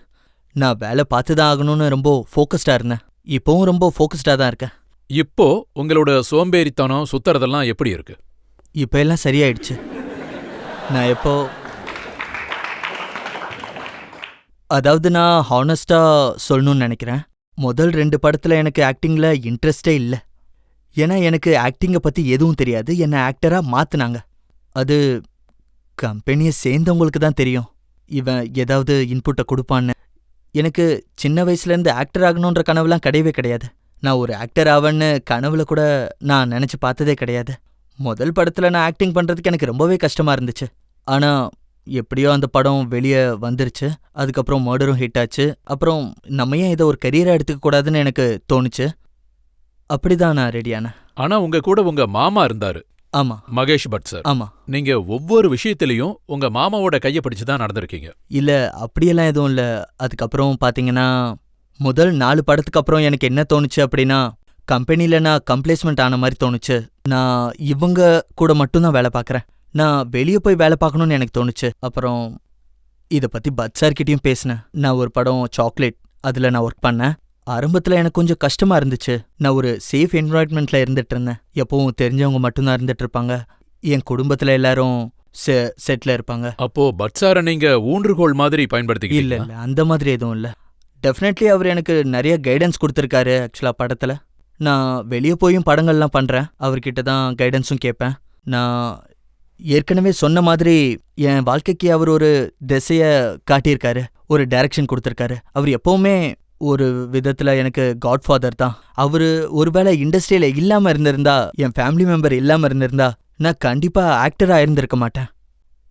நான் வேலை பார்த்து தான் ஆகணும்னு ரொம்ப ஃபோக்கஸ்டா இருந்தேன். இப்போவும் ரொம்ப ஃபோக்கஸ்டா தான் இருக்கேன். இப்போ உங்களோட சோம்பேறித்தனம் சுத்துறதெல்லாம் எப்படி இருக்கு? இப்போ எல்லாம் சரியாயிடுச்சு. நான் அதாவது நான் ஹானஸ்டா சொல்லணும்னு நினைக்கிறேன். முதல் 2 படத்துல எனக்கு ஆக்டிங்ல இன்ட்ரெஸ்டே இல்லை. ஏன்னா எனக்கு ஆக்டிங்கை பத்தி எதுவும் தெரியாது. என்னை ஆக்டரா மாத்துனாங்க. அது கம்பெனியை சேர்ந்தவங்களுக்கு தான் தெரியும் இவன் ஏதாவது இன்புட்டை கொடுப்பான்னு. எனக்கு சின்ன வயசுலேருந்து ஆக்டர் ஆகணுன்ற கனவுலாம் கிடையவே கிடையாது. நான் ஒரு ஆக்டர் ஆவேன்னு கனவுல கூட நான் நினச்சி பார்த்ததே கிடையாது. முதல் படத்தில் நான் ஆக்டிங் பண்ணுறதுக்கு எனக்கு ரொம்பவே கஷ்டமாக இருந்துச்சு. ஆனால் எப்படியோ அந்த படம் வெளியே வந்துருச்சு. அதுக்கப்புறம் மர்டரும் ஹிட் ஆச்சு. அப்புறம் நம்ம ஏன் இதை ஒரு கரியராக எடுத்துக்க கூடாதுன்னு எனக்கு தோணுச்சு. அப்படிதான் நான் ரெடியானேன். ஆனா உங்க கூட உங்க மாமா இருந்தாரு. ஆமா, மகேஷ் பட் சார். ஆமா. நீங்க ஒவ்வொரு விஷயத்திலையும் உங்க மாமாவோட கையை பிடிச்சு தான் நடந்திருக்கீங்க. இல்ல, அப்படியெல்லாம் எதுவும் இல்ல. அதுக்கப்புறம் பாத்தீங்கன்னா முதல் 4 படத்துக்கு அப்புறம் எனக்கு என்ன தோணுச்சு அப்படின்னா, கம்பெனில நான் கம்ப்ளேஸ்மெண்ட் ஆன மாதிரி தோணுச்சு. நான் இவங்க கூட மட்டும்தான் வேலை பார்க்கறேன். நான் வெளியே போய் வேலை பார்க்கணும்னு எனக்கு தோணுச்சு. அப்புறம் இத பத்தி பட் சார்கிட்டயும் பேசினேன். நான் ஒரு படம் சாக்லேட், அதுல நான் ஒர்க் பண்ணேன். ஆரம்பத்துல எனக்கு கொஞ்சம் கஷ்டமா இருந்துச்சு. நான் ஒரு சேஃப் என்வரான்மெண்ட்ல இருந்துட்டு இருந்தேன். எப்பவும் தெரிஞ்சவங்க மட்டும்தான் இருந்துட்டு இருப்பாங்க. என் குடும்பத்துல எல்லாரும் செட்ல இருப்பாங்க. அப்போ பட்சார நீங்க ஊன்றுகோல் மாதிரி இல்ல பயன்படுத்திக்கிட்டீங்களா? இல்ல அந்த மாதிரி எதுவும் இல்ல. டெஃபினெட்லி அவர் எனக்கு நிறைய கைடன்ஸ் கொடுத்துருக்காரு. ஆக்சுவலா படத்துல நான் வெளியே போயும் படங்கள்லாம் பண்றேன். அவர்கிட்ட தான் கைடன்ஸும் கேட்பேன். நான் ஏற்கனவே சொன்ன மாதிரி என் வாழ்க்கைக்கு அவர் ஒரு திசைய காட்டியிருக்காரு, ஒரு டைரக்ஷன் கொடுத்துருக்காரு. அவர் எப்பவுமே ஒரு விதத்துல எனக்கு காட்ஃபாதர் தான். அவரு ஒருவேளை இண்டஸ்ட்ரியில இல்லாம இருந்திருந்தா, என் ஃபேமிலி மெம்பர் இல்லாம இருந்திருந்தா, நான் கண்டிப்பா ஆக்டரா இருந்திருக்க மாட்டேன்.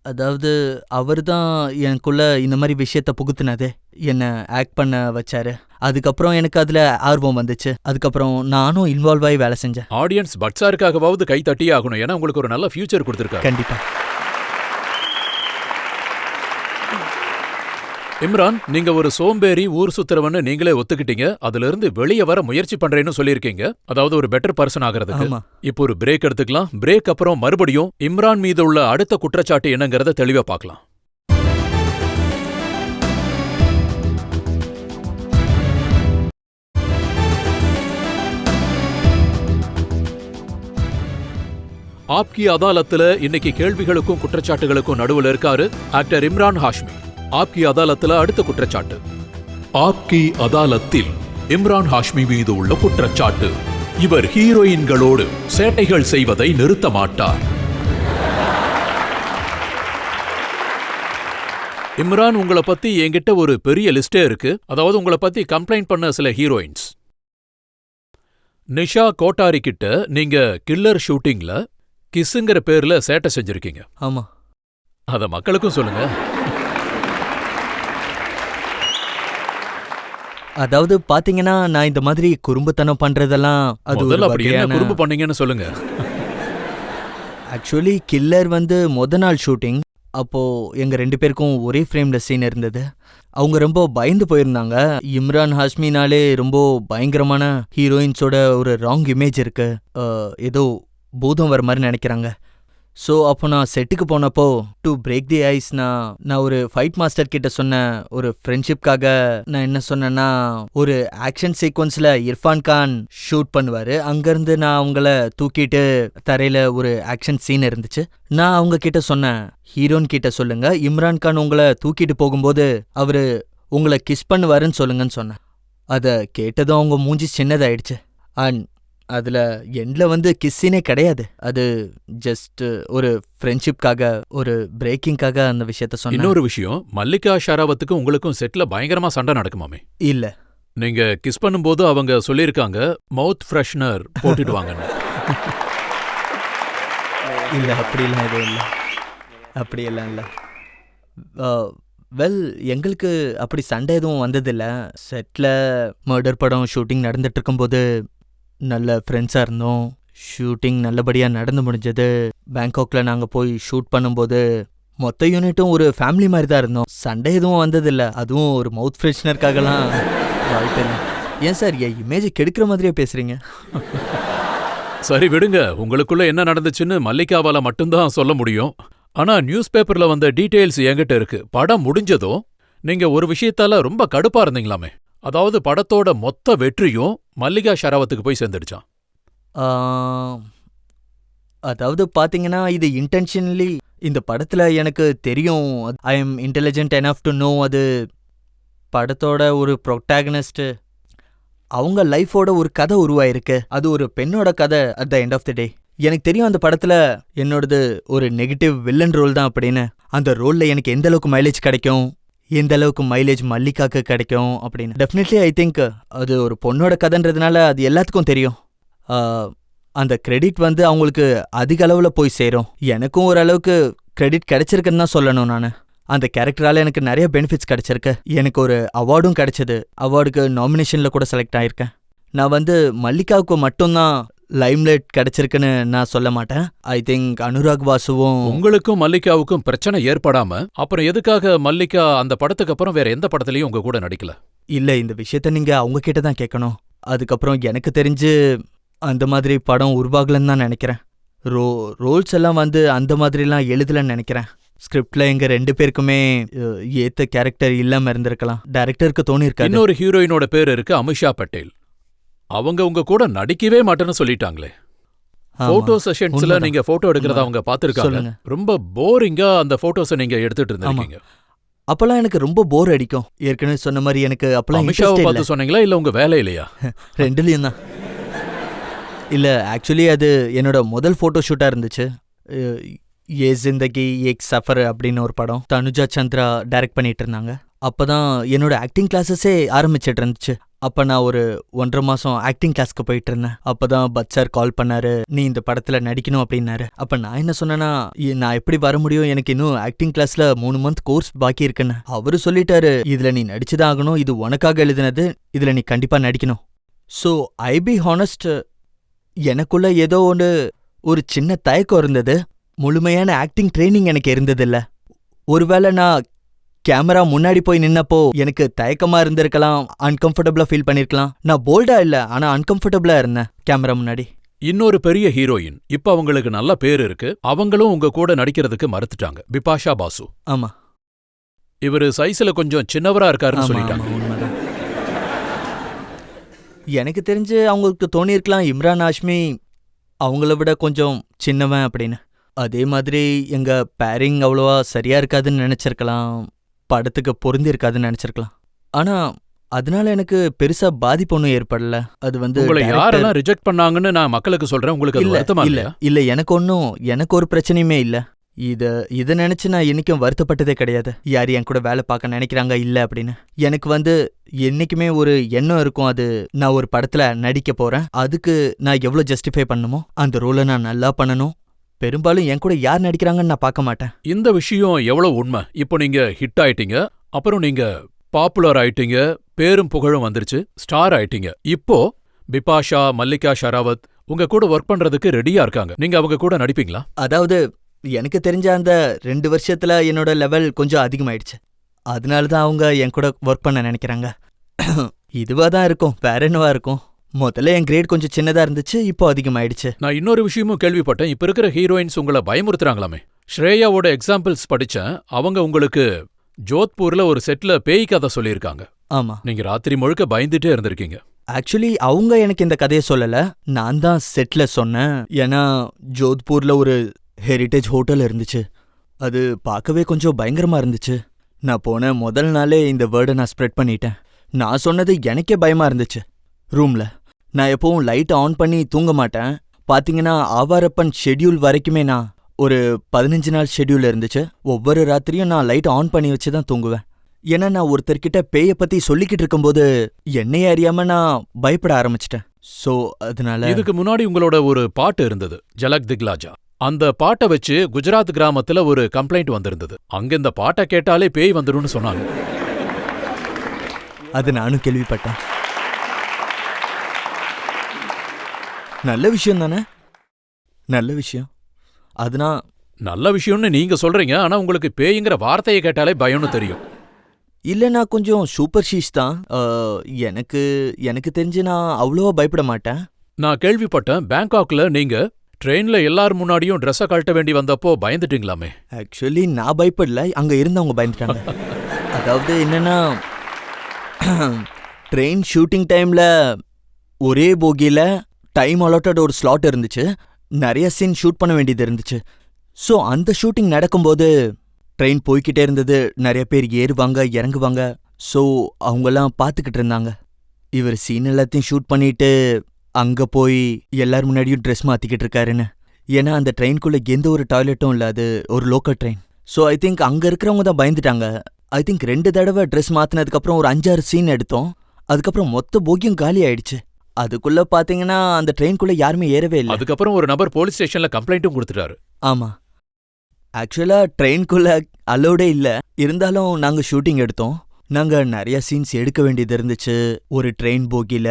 அதாவது அவர் தான் எனக்குள்ள இந்த மாதிரி விஷயத்த புகுத்துனது, என்னை ஆக்ட் பண்ண வச்சாரு. அதுக்கப்புறம் எனக்கு அதுல ஆர்வம் வந்துச்சு. அதுக்கப்புறம் நானும் இன்வால்வ் ஆகி வேலை செஞ்சேன். ஆடியன்ஸ் பட்சாருக்காகவாவது கை தட்டியே ஆகணும். ஏன்னா உங்களுக்கு ஒரு நல்ல ஃபியூச்சர் கொடுத்துருக்காரு. கண்டிப்பா. இம்ரான், நீங்க ஒரு சோம்பேறி ஊர் சுத்துறவன்னு நீங்களே ஒத்துக்கிட்டீங்க. அதுல இருந்து வெளியே வர முயற்சி பண்றேன்னு சொல்லியிருக்கீங்க. அதாவது ஒரு பெட்டர் பர்சன் ஆகிறதுக்கு. ஆமா. இப்போ ஒரு பிரேக் எடுத்துக்கலாம். பிரேக் அப்புறம் மறுபடியும் இம்ரான் மீது உள்ள அடுத்த குற்றச்சாட்டு என்னங்கறத தெளிவா பார்க்கலாம். ஆப்கி அதாலத்துல இன்னைக்கு கேள்விகளுக்கும் குற்றச்சாட்டுகளுக்கும் நடுவுல இருக்காரு ஆக்டர் இம்ரான் ஹாஷ்மி. ஆப்கி அதாலத்துல அடுத்த குற்றச்சாட்டு. ஆப்கி அதாலத்தில் இம்ரான் ஹாஷ்மி மீது உள்ள குற்றச்சாட்டு, இவர் ஹீரோயின்களோடு சேட்டைகள் செய்வதை நிறுத்த மாட்டார். இம்ரான், உங்களை பத்தி என்கிட்ட ஒரு பெரிய லிஸ்டே இருக்கு. அதாவது உங்களை பத்தி கம்ப்ளைண்ட் பண்ண சில ஹீரோயின்ஸ். நிஷா கோட்டாரி கிட்ட நீங்க கில்லர் ஷூட்டிங்ல கிஸ்ஸுங்கிற பேர்ல சேட்டை செஞ்சிருக்கீங்க. ஆமா. அத மக்களுக்கும் சொல்லுங்க. அதாவது பாத்தீங்கன்னா, நான் இந்த மாதிரி குறும்புத்தனம் பண்றதெல்லாம் அது ஒரு முதல்ல அப்படி என்ன வகையான குறும்பு பண்ணீங்கன்னு சொல்லுங்க. ஆக்சுவலி கில்லர் வந்து நாள் ஷூட்டிங். அப்போ எங்க 2 பேருக்கும் ஒரே ஃப்ரேம்ல சீன் இருந்தது. அவங்க ரொம்ப பயந்து போயிருந்தாங்க. இம்ரான் ஹாஷ்மினாலே ரொம்ப பயங்கரமான ஹீரோயின்ஸோட ஒரு ராங் இமேஜ் இருக்கு, ஏதோ பூதம் வர மாதிரி நினைக்கிறாங்க. ஸோ அப்போ நான் செட்டுக்கு போனப்போ டு பிரேக் தி ஐஸ் நான் ஒரு ஃபைட் மாஸ்டர் கிட்ட சொன்ன ஒரு ஃப்ரெண்ட்ஷிப்காக நான் என்ன சொன்னேன்னா, ஒரு ஆக்ஷன் சீக்வன்ஸில் இர்ஃபான் கான் ஷூட் பண்ணுவார். அங்கேருந்து நான் அவங்கள தூக்கிட்டு தரையில் ஒரு ஆக்ஷன் சீன் இருந்துச்சு. நான் அவங்க கிட்ட சொன்னேன், ஹீரோன் கிட்ட சொல்லுங்க, இம்ரான் கான் உங்களை தூக்கிட்டு போகும்போது அவர் உங்களை கிஸ் பண்ணுவாருன்னு சொல்லுங்கன்னு சொன்னேன். அதை கேட்டதும் அவங்க மூஞ்சி சின்னதாயிடுச்சு. அண்ட் அதில் எண்டில் வந்து கிஸ்ஸினே கிடையாது. அது ஜஸ்ட் ஒரு ஃப்ரெண்ட்ஷிப்காக, ஒரு பிரேக்கிங்காக அந்த விஷயத்த சொன்னேன். இன்னொரு விஷயம், மல்லிகா ஷராவத்துக்கும் உங்களுக்கும் செட்ல பயங்கரமா சண்டை நடக்குமாமே. இல்ல, நீங்க கிஸ் பண்ணும்போது அவங்க சொல்லியிருக்காங்க மவுத் ஃப்ரெஷ்னர் போட்டுட்டு வாங்கன்னு. இல்ல அப்படிலாம் எதுவும் இல்லை. அப்படியெல்லாம் இல்லை. வெல், எங்களுக்கு அப்படி சண்டை எதுவும் வந்ததில்ல. செட்டில் மர்டர் படம் ஷூட்டிங் நடந்துட்டு இருக்கும்போது நல்ல ஃப்ரெண்ட்ஸாக இருந்தோம். ஷூட்டிங் நல்லபடியாக நடந்து முடிஞ்சது. பேங்காக்ல நாங்கள் போய் ஷூட் பண்ணும்போது மொத்த யூனிட்டும் ஒரு ஃபேமிலி மாதிரி தான் இருந்தோம். சண்டை எதுவும் வந்ததில்லை. அதுவும் ஒரு மவுத் ஃப்ரெஷ்னருக்காகலாம் வாய்ப்பு இல்லை. ஏன் சார் என் இமேஜை கெடுக்கிற மாதிரியே பேசுறீங்க? சரி விடுங்க, உங்களுக்குள்ள என்ன நடந்துச்சுன்னு மல்லிகாவால மட்டும்தான் சொல்ல முடியும். ஆனா நியூஸ் பேப்பர்ல வந்த டீடைல்ஸ் என்கிட்ட இருக்கு. படம் முடிஞ்சதும் நீங்க ஒரு விஷயத்தால ரொம்ப கடுப்பா இருந்தீங்களாமே. அதாவது படத்தோட மொத்த வெற்றியும் மல்லிகா ஷராவத்துக்கு போய் சேர்ந்துடுச்சான். அதாவது பாத்தீங்கன்னா, இது இன்டென்ஷனலி இந்த படத்துல எனக்கு தெரியும். I am intelligent enough to know அது படத்தோட ஒரு ப்ரொட்டாகனிஸ்ட், அவங்க லைஃபோட ஒரு கதை உருவாயிருக்கு. அது ஒரு பெண்ணோட கதை. At the end of the day எனக்கு தெரியும் அந்த படத்துல என்னோடது ஒரு நெகட்டிவ் வில்லன் ரோல் தான் அப்படின்னு. அந்த ரோல்ல எனக்கு எந்த அளவுக்கு மைலேஜ் கிடைக்கும், எந்த அளவுக்கு மைலேஜ் மல்லிகாக்கு கிடைக்கும் அப்படின்னு. டெஃபினெட்லி ஐ திங்க் அது ஒரு பொண்ணோட கதைன்றதுனால அது எல்லாத்துக்கும் தெரியும். அந்த கிரெடிட் வந்து அவங்களுக்கு அதிக அளவில் போய் சேரும். எனக்கும் ஓரளவுக்கு கிரெடிட் கிடைச்சிருக்குன்னு தான் சொல்லணும். நான் அந்த கேரக்டரால் எனக்கு நிறைய பெனிஃபிட்ஸ் கிடைச்சிருக்கு. எனக்கு ஒரு அவார்டும் கிடைச்சது. அவார்டுக்கு நாமினேஷனில் கூட செலக்ட் ஆகியிருக்கேன். நான் வந்து மல்லிகாவுக்கு மட்டும்தான் லைம்லைட் கிடைச்சிருக்குன்னு நான் சொல்ல மாட்டேன். ஐ திங்க் அனுராக் வாசுவும். உங்களுக்கும் மல்லிகாவுக்கும் பிரச்சனை ஏற்படாம அப்புறம் எதுக்காக மல்லிகா அந்த படத்துக்கு அப்புறம் வேற எந்த படத்துலயும் உங்க கூட நடிக்கல? இல்ல, இந்த விஷயத்த நீங்க அவங்க கிட்ட தான் கேட்கணும். அதுக்கப்புறம் எனக்கு தெரிஞ்சு அந்த மாதிரி படம் உருவாகலன்னு தான் நினைக்கிறேன். ரோல்ஸ் எல்லாம் வந்து அந்த மாதிரிலாம் எழுதலன்னு நினைக்கிறேன். ஸ்கிரிப்ட்ல எங்க 2 பேருக்குமே ஏத்த கேரக்டர் இல்லாம இருந்திருக்கலாம். டைரக்டருக்கு தோணி இருக்காது. இன்னொரு ஹீரோயினோட பேர் இருக்கு அமிஷா பட்டேல். அவங்க உங்க கூட நடிக்கவே மாட்டேன்னு சொல்லிட்டாங்களே. போட்டோ செஷன்ஸ்ல உண்மைதான். நீங்க போட்டோ எடுக்கிறத அவங்க பாத்துருக்காங்க. சொல்லுங்க. ரொம்ப போரிங்கா அந்த போட்டோஸை நீங்க எடுத்துட்டு இருந்திருக்கீங்க. அப்பெல்லாம் எனக்கு ரொம்ப போர் அடிக்கும். ஏற்கனவே சொன்ன மாதிரி எனக்கு அப்பெல்லாம் அமிஷாவை இன்ட்ரெஸ்ட் இல்ல. பார்த்து சொன்னீங்களா இல்ல உங்க வேலை இல்லையா? ரெண்டுலயும் தான். இல்ல ஆக்சுவலி அது என்னோட முதல் போட்டோ ஷூட்டா இருந்துச்சு. ஏ ஜிந்தகி ஏக் சஃபர் அப்படின்னு ஒரு படம் தனுஜா சந்திரா டைரக்ட் பண்ணிட்டு இருந்தாங்க. அப்பதான் என்னோட ஆக்டிங் கிளாஸஸே ஆரம்பிச்சிட்டு இருந்துச்சு. அப்ப நான் ஒரு 1.5 மாசம் ஆக்டிங் கிளாஸ்க்கு போயிட்டு இருந்தேன். அப்பதான் பட் சார் கால் பண்ணாரு, நீ இந்த படத்துல நடிக்கணும் அப்படின்னாரு. அப்ப நான் என்ன சொன்னேன்னா, நான் எப்படி வர முடியும், எனக்கு இன்னும் ஆக்டிங் கிளாஸ்ல 3 மந்த் கோர்ஸ் பாக்கி இருக்குன்னு. அவரு சொல்லிட்டாரு, இதுல நீ நடிச்சுதான் ஆகணும், இது உனக்காக எழுதினது, இதுல நீ கண்டிப்பா நடிக்கணும். ஸோ ஐ பி ஹானஸ்ட், எனக்குள்ள ஏதோ ஒரு சின்ன தயக்கம் இருந்தது. முழுமையான ஆக்டிங் ட்ரைனிங் எனக்கு இருந்ததில்ல. ஒருவேளை நான் கேமரா முன்னாடி போய் நின்னப்போ எனக்கு தயக்கமா இருந்திருக்கலாம், அன்கம்ஃபர்டபுளா ஃபீல் பண்ணிருக்கலாம். நான் போல்டா இல்ல, ஆனா அன்கம்ஃபர்டபுளா இருந்தேன் கேமரா முன்னாடி. இன்னொரு பெரிய ஹீரோயின், இப்ப அவங்களுக்கு நல்ல பேர் இருக்கு, அவங்களும் உங்க கூட நடிக்கிறதுக்கு மறுத்துட்டாங்க. பிபாஷா பாசு. ஆமா இவரு சைஸ்ல கொஞ்சம் சின்னவரா இருக்காருன்னு ஆமா, சொல்லிட்டாங்க. ஆமா, உண்மைதான். எனக்கு தெரிஞ்சு அவங்களுக்கு தோணி இருக்கலாம் இம்ரான் ஹாஷ்மி அவங்கள விட கொஞ்சம் சின்னவன் அப்படின்னு. அதே மாதிரி எங்க பேரிங் அவ்வளோவா சரியா இருக்காதுன்னு நினைச்சிருக்கலாம், படத்துக்கு பொருந்தி இருக்காதுன்னு நினைச்சிருக்கலாம். ஆனா அதனால எனக்கு பெருசா பாதிப்பு ஒன்றும் ஏற்படல. அது உங்களை director- யாரெல்லாம் ரிஜெக்ட் பண்ணாங்கன்னு நான் மக்களுக்கு சொல்றேன், உங்களுக்கு அது இல்ல வருத்தமா இல்ல இல்லையா? இல்ல எனக்கு ஒரு பிரச்சனையுமே இல்ல. இத நினைச்சு நான் என்னைக்கும் வருத்தப்பட்டதே கிடையாது. யார் என் கூட வேலை பார்க்க நினைக்கிறாங்க இல்ல அப்படின்னு. எனக்கு என்னைக்குமே ஒரு எண்ணம் இருக்கும், அது நான் ஒரு படத்துல நடிக்க போறேன், அதுக்கு நான் எவ்வளவு ஜஸ்டிஃபை பண்ணணுமோ அந்த ரோலை நான் நல்லா பண்ணணும். பெரும்பாலும் என் கூட யார் நடிக்கிறாங்கன்னு நான் பார்க்க மாட்டேன். இந்த விஷயம் எவ்வளவு உண்மை? இப்போ நீங்க ஹிட் ஆயிட்டீங்க, அப்புறம் நீங்க பாப்புலர் ஆயிட்டீங்க, பேரும் புகழும் வந்துருச்சு, ஸ்டார் ஆயிட்டீங்க. இப்போ பிபாஷா, மல்லிகா ஷராவத் உங்க கூட ஒர்க் பண்றதுக்கு ரெடியா இருக்காங்க. நீங்க அவங்க கூட நடிப்பீங்களா? அதாவது எனக்கு தெரிஞ்ச அந்த 2 வருஷத்துல என்னோட லெவல் கொஞ்சம் அதிகமாயிடுச்சு. அதனாலதான் அவங்க என் கூட ஒர்க் பண்ண நினைக்கிறாங்க. இதுவா தான் இருக்கும், வேற என்னவா இருக்கும். முதல்ல என் கிரேட் கொஞ்சம் சின்னதா இருந்துச்சு, இப்போ அதிகமாயிடுச்சு. நான் இன்னொரு விஷயமும் கேள்விப்பட்டேன், இப்ப இருக்கிற ஹீரோயின்ஸ் உங்களை பயமுறுத்துறாங்களாமே. ஸ்ரேயாவோட எக்ஸாம்பிள்ஸ் படிச்சேன், அவங்க உங்களுக்கு ஜோத்பூர்ல ஒரு செட்ல பேய் கதை சொல்லியிருக்காங்க. ஆமா, நீங்க ராத்திரி முழுக்க பயந்துட்டே இருந்திருக்கீங்க. ஆக்சுவலி அவங்க எனக்கு இந்த கதையை சொல்லல, நான் தான் செட்ல சொன்னேன். ஏன்னா ஜோத்பூர்ல ஒரு ஹெரிட்டேஜ் ஹோட்டல் இருந்துச்சு, அது பார்க்கவே கொஞ்சம் பயங்கரமா இருந்துச்சு. நான் போன முதல் நாளே இந்த வேர்டை நான் ஸ்ப்ரெட் பண்ணிட்டேன். நான் சொன்னது எனக்கே பயமா இருந்துச்சு. ரூம்ல நான் எப்பவும் லைட் ஆன் பண்ணி தூங்க மாட்டேன். பாத்தீங்கன்னா ஆவாரப்பன் ஷெட்யூல் வரைக்குமே நான் ஒரு 15 நாள் ஷெட்யூல் இருந்துச்சு. ஒவ்வொரு ராத்திரியும் நான் லைட் ஆன் பண்ணி வச்சு தான் தூங்குவேன். ஏன்னா நான் ஒருத்தர்கிட்ட பேயை பத்தி சொல்லிக்கிட்டு இருக்கும்போது என்னையே அறியாம நான் பயப்பட ஆரம்பிச்சிட்டேன். சோ அதனால இதுக்கு முன்னாடி உங்களோட ஒரு பாட்டு இருந்தது, ஜலக் திக்லாஜா. அந்த பாட்டை வச்சு குஜராத் கிராமத்துல ஒரு கம்ப்ளைண்ட் வந்திருந்தது. அங்க இந்த பாட்டை கேட்டாலே பேய் வந்துரும்னு சொன்னாங்க. அது நானும் கேள்விப்பட்டேன். நல்ல விஷயம் தானே, நல்ல விஷயம். அதுனா நல்ல விஷயம்னு நீங்க சொல்றீங்க, ஆனா உங்களுக்கு பேய்ங்கிற வார்த்தையை கேட்டாலே பயம்னு தெரியும். இல்ல, நான் கொஞ்சம் சூப்பர் ஷீஸ் தான். எனக்கு தெரிஞ்சு நான் அவ்வளோவா பயப்பட மாட்டேன். நான் கேள்விப்பட்டேன், பேங்காக்ல நீங்க ட்ரெயின்ல எல்லார் முன்னாடியும் ட்ரெஸ்ஸை கழட்ட வேண்டி வந்தப்போ பயந்துட்டீங்களாமே. ஆக்சுவலி நான் பயப்படல, அங்க இருந்தவங்க பயந்துட்டாங்க. அதாவது என்னன்னா, ட்ரெயின் ஷூட்டிங் டைம்ல ஒரே போகியில டைம் அலாட்டட் ஒரு ஸ்லாட் இருந்துச்சு, நிறைய சீன் ஷூட் பண்ண வேண்டியது இருந்துச்சு. ஸோ அந்த ஷூட்டிங் நடக்கும்போது ட்ரெயின் போய்கிட்டே இருந்தது, நிறைய பேர் ஏறுவாங்க இறங்குவாங்க. ஸோ அவங்கெல்லாம் பார்த்துக்கிட்டு இருந்தாங்க. இவர் சீன் எல்லாத்தையும் ஷூட் பண்ணிட்டு அங்க போய் எல்லார் முன்னாடியும் ட்ரெஸ் மாத்திக்கிட்டு இருக்காருன்னு. ஏன்னா அந்த ட்ரெயின்குள்ள எந்த ஒரு டாய்லெட்டும் இல்லை, அது ஒரு local train. So I think அங்க இருக்கிறவங்க தான் பயந்துட்டாங்க. ஐ திங்க் 2 தடவை ட்ரெஸ் மாத்தினதுக்கப்புறம் ஒரு 5-6 சீன் எடுத்தோம். அதுக்கப்புறம் மொத்த போகியும் காலி ஆயிடுச்சு. அதுக்குள்ள பாத்தீங்கன்னா அந்த ட்ரெயின்குள்ள யாருமே ஏறவே இல்லை. அதுக்கப்புறம் ஒரு நபர் போலீஸ் ஸ்டேஷன்ல கம்ப்ளைண்ட்டும் கொடுத்துட்டாரு. ஆமா, ஆக்சுவலா ட்ரெயின்குள்ள அலோடே இல்ல, இருந்தாலும் நாங்க ஷூட்டிங் எடுத்தோம். நாங்க நிறைய சீன்ஸ் எடுக்க வேண்டியது இருந்துச்சு ஒரு ட்ரெயின் போகில.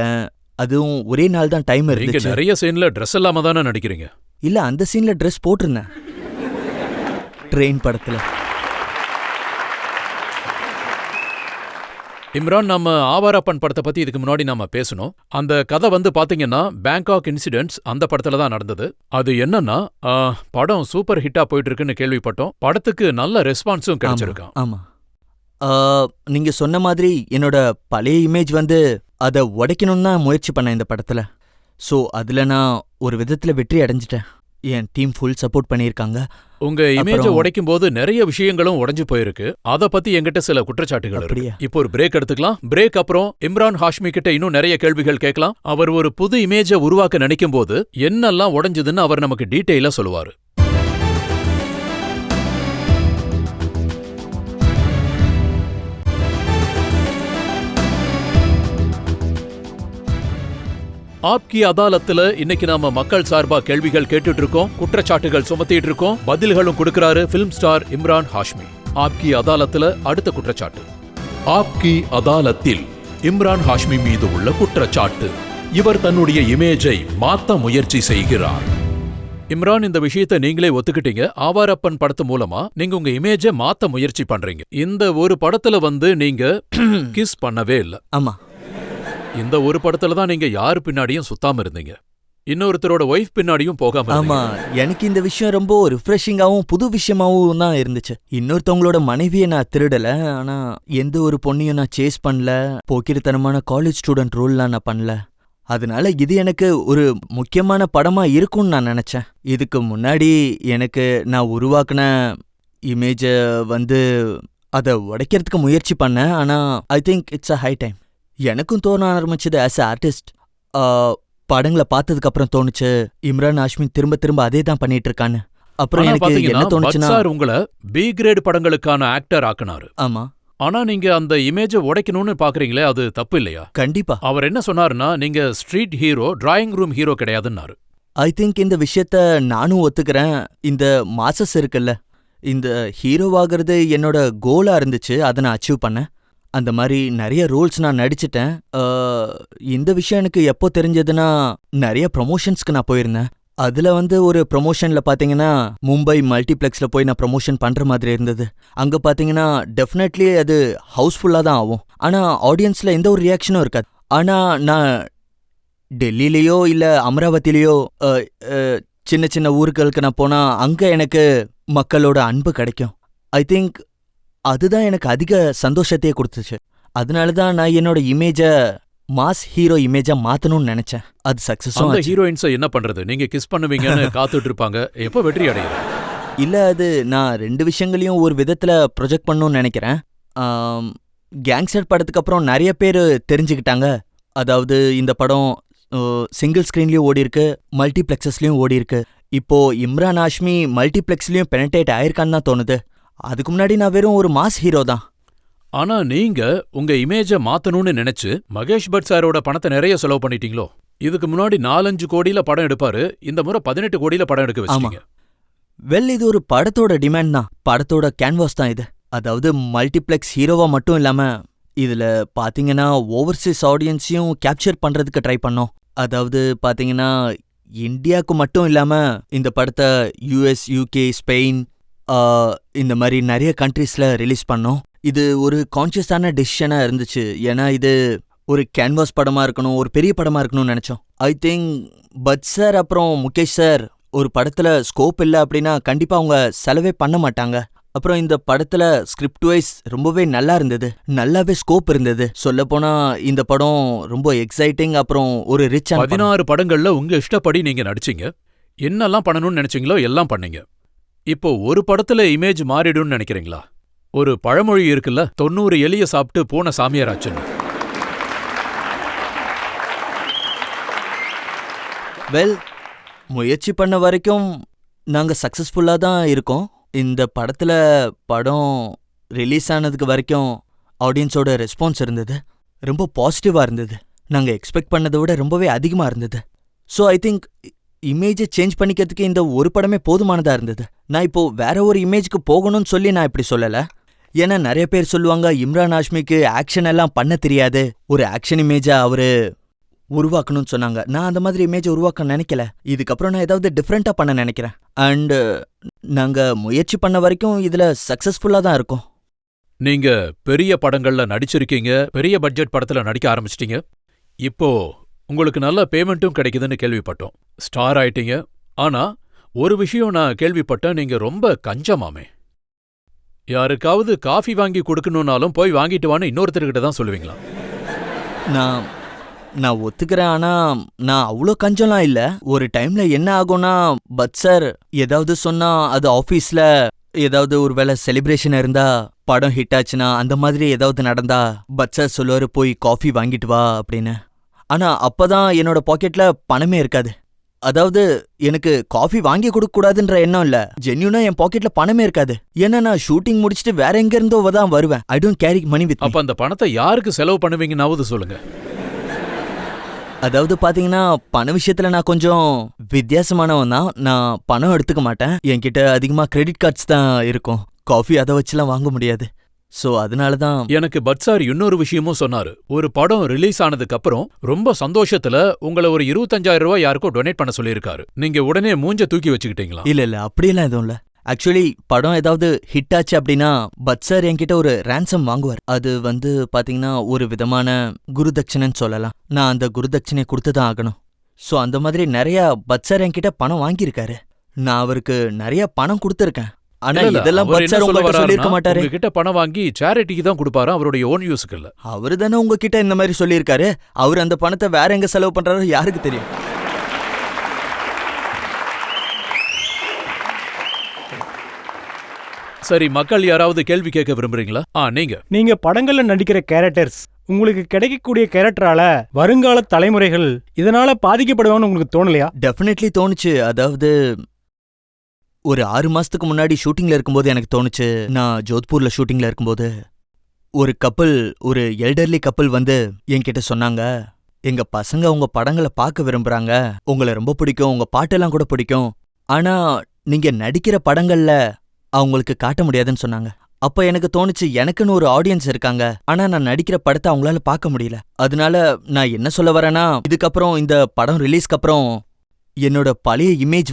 அதுவும் ஒரே நாள் தான் டைம் நீங்க இருந்துச்சு. நிறைய சீன்ல ட்ரெஸ் இல்லாம தானே நடிக்கிறீங்க. இல்ல, அந்த சீன்ல ட்ரெஸ் போட்டிருந்தேன் ட்ரெயின் படத்துல. இம்ரான், நம்ம ஆவாரப்பன் படத்தை பத்தி இதுக்கு முன்னாடி நாம பேசணும். அந்த கதை வந்து பாத்தீங்கன்னா பேங்காக் இன்சிடென்ட்ஸ் அந்த படத்துல தான் நடந்தது. அது என்னன்னா, படம் சூப்பர் ஹிட்டா போயிட்டு இருக்குன்னு கேள்விப்பட்டோம். படத்துக்கு நல்ல ரெஸ்பான்ஸும் கிடைச்சிருக்கான். ஆமா. நீங்க சொன்ன மாதிரி என்னோட பழைய இமேஜ் வந்து அதை உடைக்கணும்னு தான் முயற்சி பண்ணேன் இந்த படத்துல. ஸோ அதுல நான் ஒரு விதத்துல வெற்றி அடைஞ்சிட்டேன். என் டீம் ஃபுல் சப்போர்ட் பண்ணியிருக்காங்க. உங்க இமேஜ உடைக்கும் போது நிறைய விஷயங்களும் உடைஞ்சு போயிருக்கு. அத பத்தி என்கிட்ட சில குற்றச்சாட்டுகள் இருக்கு. அப்படியா? இப்போ ஒரு பிரேக் எடுத்துக்கலாம். பிரேக் அப்புறம் இம்ரான் ஹாஷ்மி கிட்ட இன்னும் நிறைய கேள்விகள் கேட்கலாம். அவர் ஒரு புது இமேஜ உருவாக்க நினைக்கும் போது என்னெல்லாம் உடைஞ்சதுன்னு அவர் நமக்கு டீட்டெயிலா சொல்லுவாரு. ஆப்கி அதாலத்துல இன்னைக்கு நாம மக்கள் சார்பா கேள்விகள் கேட்டுட்டு இருக்கோம், குற்றச்சாட்டுகள் சுமத்திட்டு இருக்கோம், பதில்களும் கொடுக்கறாரு பிலிம் ஸ்டார் இம்ரான் ஹாஷ்மி. ஆப்கி அதாலத்துல அடுத்த குற்றச்சாட்டு. ஆப்கி அதாலத்தில் இம்ரான் ஹாஷ்மி மீது உள்ள குற்றச்சாட்டு. இவர் தன்னுடைய இமேஜை மாத்த முயற்சி செய்கிறார். இம்ரான், இந்த விஷயத்தை நீங்களே ஒத்துக்கிட்டீங்க. ஆவாரப்பன் படத்து மூலமா நீங்க உங்க இமேஜ மாத்த முயற்சி பண்றீங்க. இந்த ஒரு படத்துல வந்து நீங்க கிஸ் பண்ணவே இல்ல. ஆமா. இந்த ஒரு படத்துல தான் நீங்க யாரு பின்னாடியும் சுத்தாம இருந்தீங்க. இன்னொருத்தரோட ஒய்ஃப் பின்னாடியும் போகாம ஆமா, எனக்கு இந்த விஷயம் ரொம்ப ரிஃப்ரெஷிங்காவும் புது விஷயமாவும் தான் இருந்துச்சு. இன்னொருத்தவங்களோட மனைவியை நான் திருடல, ஆனா எந்த ஒரு பொண்ணையும் நான் சேஸ் பண்ணல, போக்கிரித்தனமான காலேஜ் ஸ்டூடெண்ட் ரோல்லாம் நான் பண்ணல. அதனால இது எனக்கு ஒரு முக்கியமான படமா இருக்கும்னு நான் நினைச்சேன். இதுக்கு முன்னாடி எனக்கு நான் உருவாக்குன இமேஜ வந்து அதை உடைக்கிறதுக்கு முயற்சி பண்ணேன். ஆனா I think it's a high time. எனக்கும் தோண ஆரம்பிச்சது ஆஸ் அ ஆர்டிஸ்ட். படங்களை பார்த்ததுக்கு அப்புறம் தோணுச்சு இம்ரான் ஹாஷ்மி திரும்ப திரும்ப அதே தான் பண்ணிட்டு இருக்கான்னு. அப்புறம் எனக்கு என்ன தோணுச்சுன்னா, உங்களை பி கிரேட் படங்களுக்கான ஆக்டர் ஆக்குனாரு. ஆமா. ஆனா நீங்க அந்த இமேஜ உடைக்கணும்னு பாக்குறீங்களே, அது தப்பு இல்லையா? கண்டிப்பா. அவர் என்ன சொன்னாருன்னா, நீங்க street hero, drawing room hero கிடையாதுன்னாரு. ஐ திங்க் இந்த விஷயத்த நானும் ஒத்துக்கிறேன். இந்த மாசஸ் இருக்குல்ல, இந்த ஹீரோவாகிறது என்னோட கோலா இருந்துச்சு. அதை நான் அச்சீவ் பண்ணேன். அந்த மாதிரி நிறைய ரோல்ஸ் நான் நடிச்சிட்டேன். இந்த விஷயம் எனக்கு எப்போ தெரிஞ்சதுன்னா, நிறைய ப்ரொமோஷன்ஸ்க்கு நான் போயிருந்தேன். அதுல வந்து ஒரு ப்ரொமோஷன்ல பாத்தீங்கன்னா மும்பை மல்டிப்ளெக்ஸ்ல போய் நான் ப்ரொமோஷன் பண்ற மாதிரி இருந்தது. அங்க பாத்தீங்கன்னா டெஃபினெட்லி அது ஹவுஸ்ஃபுல்லா தான் ஆகும். ஆனா ஆடியன்ஸ்ல எந்த ஒரு ரியாக்ஷனும் இருக்காது. ஆனா நான் டெல்லிலேயோ இல்ல அமராவதிலேயோ சின்ன சின்ன ஊர்களுக்கு நான் போனா அங்க எனக்கு மக்களோட அன்பு கிடைக்கும். ஐ திங்க் அதுதான் எனக்கு அதிக சந்தோஷத்தையே கொடுத்துச்சு. அதனாலதான் நான் என்னோட இமேஜ மாஸ் ஹீரோ இமேஜா மாத்தணும்னு நினைச்சேன். அது சக்சஸும் அந்த ஆச்சு. ஹீரோயின்ஸை என்ன பண்றது? நீங்க கிஸ் பண்ணுவீங்கன்னு காத்துட்டு இருப்பாங்க. எப்போ வெற்றி அடையுது? இல்ல, அது நான் ரெண்டு விஷயங்களையும் ஒரு விதத்துல ப்ரொஜெக்ட் பண்ணணும்னு நினைக்கிறேன். கேங்ஸ்டர் படத்துக்கு அப்புறம் நிறைய பேர் தெரிஞ்சுக்கிட்டாங்க. அதாவது இந்த படம் சிங்கிள் ஸ்கிரீன்லயும் ஓடி இருக்கு, மல்டிப்ளெக்ஸஸ்லயும் ஓடி இருக்கு. இப்போ இம்ரான் ஹாஷ்மி மல்டிப்ளெக்ஸ்லயும் பெனட்ரேட் ஆயிருக்கான்னு தான் தோணுது. அதுக்கு முன்னாடி நான் வெறும் ஒரு மாஸ் ஹீரோ தான். ஆனா நீங்க உங்க இமேஜ மாத்தணும்னு நினைச்சு மகேஷ் பட் சாரோட பணத்தை நிறைய செலவு பண்ணிட்டீங்களோ? இதுக்கு முன்னாடி 4-5 கோடியில படம் எடுப்பாரு, இந்த முறை 18 கோடியில படம் எடுக்க வச்சிட்டீங்க. வெல், இது ஒரு படத்தோட டிமாண்ட் தான், படத்தோட கேன்வாஸ் தான் இது. அதாவது மல்டிப்ளெக்ஸ் ஹீரோவா மட்டும் இல்லாம இதுல பாத்தீங்கன்னா ஓவர்சீஸ் ஆடியன்ஸையும் கேப்சர் பண்றதுக்கு ட்ரை பண்ணோம். அதாவது பாத்தீங்கன்னா இந்தியாவுக்கு மட்டும் இல்லாம இந்த படத்தை US, UK, ஸ்பெயின் இந்த மாதிரி நிறைய கண்ட்ரீஸ்ல ரிலீஸ் பண்ணோம். இது ஒரு கான்ஷியஸான டெசிஷனா இருந்துச்சு. ஏன்னா இது ஒரு கேன்வாஸ் படமா இருக்கணும், ஒரு பெரிய படமா இருக்கணும்னு நினைச்சோம். ஐ திங்க் பட் சார் அப்புறம் முகேஷ் சார் ஒரு படத்துல ஸ்கோப் இல்லை அப்படின்னா கண்டிப்பா அவங்க செலவே பண்ண மாட்டாங்க. அப்புறம் இந்த படத்துல ஸ்கிரிப்ட் வைஸ் ரொம்பவே நல்லா இருந்தது, நல்லாவே ஸ்கோப் இருந்தது. சொல்ல போனா இந்த படம் ரொம்ப எக்ஸைட்டிங், அப்புறம் ஒரு ரிச். 16 படங்கள்ல உங்க இஷ்டப்படி நீங்க நடிச்சீங்க. என்னெல்லாம் பண்ணணும்னு நினைச்சீங்களோ எல்லாம் பண்ணீங்க. இப்போ ஒரு படத்துல இமேஜ் மாறிடும்னு நினைக்கிறீங்களா? ஒரு பழமொழி இருக்குல்ல, 90 எலிய சாப்பிட்டு போன சாமியாராச்சுன்னு. வெல், முயற்சி பண்ண வரைக்கும் நாங்க சக்சஸ்ஃபுல்லா தான் இருக்கோம். இந்த படம் ரிலீஸ் ஆனதுக்கு வரைக்கும் ஆடியன்ஸோட ரெஸ்பான்ஸ் இருந்தது, ரொம்ப பாசிட்டிவா இருந்தது. நாங்க எக்ஸ்பெக்ட் பண்ணதை விட ரொம்பவே அதிகமா இருந்தது. ஸோ ஐ திங்க் இமேஜை சேஞ்ச் பண்ணிக்கிறதுக்கு இந்த ஒரு படமே போதுமானதா இருந்தது. நான் இப்போ வேற ஒரு இமேஜ்க்கு போகணும்னு சொல்லி நான் இப்படி சொல்லல. ஏன்னா நிறைய பேர் சொல்லுவாங்க இம்ரான் ஹாஷ்மிக்கு ஆக்ஷன் எல்லாம் பண்ண தெரியாது, ஒரு ஆக்ஷன் இமேஜா அவரு உருவாக்கணும்னு சொன்னாங்க. நான் அந்த மாதிரி இமேஜ் உருவாக்க நினைக்கல. இதுக்கப்புறம் நான் ஏதாவது டிஃப்ரெண்டா பண்ண நினைக்கிறேன். அண்ட் நாங்க முயற்சி பண்ண வரைக்கும் இதுல சக்சஸ்ஃபுல்லா தான் இருக்கோம். நீங்க பெரிய படங்கள்ல நடிச்சிருக்கீங்க, பெரிய பட்ஜெட் படத்துல நடிக்க ஆரம்பிச்சிட்டீங்க. இப்போ உங்களுக்கு நல்ல பேமெண்ட்டும் கிடைக்குதுன்னு கேள்விப்பட்டோம். ஸ்டார் ஆயிட்டீங்க. ஆனா ஒரு விஷயம் நான் கேள்விப்பட்டேன், நீங்க ரொம்ப கஞ்சமாமே. யாருக்காவது காஃபி வாங்கி கொடுக்கணும்னாலும் போய் வாங்கிட்டு வான்னு இன்னொருத்தர்கிட்ட தான் சொல்லுவீங்களா? நான் நான் ஒத்துக்கிறேன், ஆனா நான் அவ்வளோ கஞ்சம்லாம் இல்ல. ஒரு டைம்ல என்ன ஆகும்னா, பட் சார் ஏதாவது சொன்னா அது ஆஃபீஸ்ல ஏதாவது ஒரு வேளை செலிப்ரேஷன் இருந்தா, படம் ஹிட் ஆச்சுன்னா, அந்த மாதிரி ஏதாவது நடந்தா பட் சார் சொல்லுவாரு போய் காஃபி வாங்கிட்டு வா அப்படின்னு. ஆனா அப்பதான் என்னோட பாக்கெட்ல பணமே இருக்காது. அதாவது எனக்கு காஃபி வாங்கி கொடுக்க கூடாதுன்ற எண்ணம் இல்ல, ஜென்யூனா என் பாக்கெட்ல பணமே இருக்காது. ஏன்னா நான் ஷூட்டிங் முடிச்சுட்டு வேற எங்க இருந்தோ தான் வருவேன். I don't carry money with. அப்ப அந்த பணத்தை யாருக்கு செலவு பண்ணுவீங்கன்னாவது சொல்லுங்க. அதாவது பாத்தீங்கன்னா பண விஷயத்துல நான் கொஞ்சம் வித்தியாசமானவன் தான். நான் பணம் எடுத்துக்க மாட்டேன். என்கிட்ட அதிகமா கிரெடிட் கார்ட்ஸ் தான் இருக்கும். காஃபி அதை வச்சுலாம் வாங்க முடியாது. சோ அதனால தான். எனக்கு பட் சார் இன்னொரு விஷயமும் சொன்னாரு. ஒரு படம் ரிலீஸ் ஆனதுக்கு அப்புறம் ரொம்ப சந்தோஷத்துல உங்களை ஒரு 25,000 ரூபாய் யாருக்கோ டொனேட் பண்ண சொல்லியிருக்காரு. நீங்க உடனே மூஞ்ச தூக்கி வச்சுக்கிட்டீங்களா? இல்ல அப்படியெல்லாம் எதுவும் இல்ல. ஆக்சுவலி படம் ஏதாவது ஹிட் ஆச்சு அப்படின்னா பட் சார் என்கிட்ட ஒரு ரேன்சம் வாங்குவார். அது பாத்தீங்கன்னா ஒரு விதமான குருதட்சணைன்னு சொல்லலாம். நான் அந்த குருதட்சணையை கொடுத்துதான் ஆகணும். சோ அந்த மாதிரி நிறைய பட் சார் என்கிட்ட பணம் வாங்கியிருக்காரு. நான் அவருக்கு நிறைய பணம் கொடுத்துருக்கேன். ஆனா இதெல்லாம் பட் சார் உங்ககிட்ட சொல்லியிருக்க மாட்டாரு. உங்ககிட்ட பணம் வாங்கி சேரிட்டிக்கு தான் கொடுப்பாரு, அவருடைய ஓன் யூஸ்க்கு இல்ல. அவரு தானே உங்ககிட்ட இந்த மாதிரி சொல்லியிருக்காரு. அவர் அந்த பணத்தை வேற எங்க செலவு பண்றாரோ யாருக்கு தெரியும்? சரி, மக்கள் யாராவது கேள்வி கேட்க விரும்புறீங்களா? நீங்க படங்கள்ல நடிக்கிற கேரக்டர்ஸ் உங்களுக்கு கிடைக்கக்கூடிய கேரக்டரால வருங்கால தலைமுறைகள் இதனால பாதிக்கப்படுவான்னு உங்களுக்கு தோணலையா? டெஃபினெட்லி தோணுச்சு. அதாவது ஒரு 6 மாசத்துக்கு முன்னாடி ஷூட்டிங்ல இருக்கும்போது எனக்கு தோணுச்சு. நான் ஜோத்பூர்ல ஷூட்டிங்ல இருக்கும்போது ஒரு கப்பல், ஒரு எல்டர்லி கப்பல் என்கிட்ட சொன்னாங்க, எங்க பசங்க உங்க படங்களை பார்க்க விரும்புறாங்க, உங்களை ரொம்ப பிடிக்கும், உங்க பாட்டெல்லாம் கூட பிடிக்கும், ஆனா நீங்க நடிக்கிற படங்கள்ல அவங்களுக்கு காட்ட முடியாதுன்னு சொன்னாங்க. அப்ப எனக்கு தோணுச்சு, எனக்குன்னு ஒரு ஆடியன்ஸ் இருக்காங்க, ஆனா நான் நடிக்கிற படத்தை அவங்களால பார்க்க முடியல. அதனால நான் என்ன சொல்ல வரேன்னா, இதுக்கப்புறம் இந்த படம் ரிலீஸ்க்கு அப்புறம் என்னோட பழைய இமேஜ்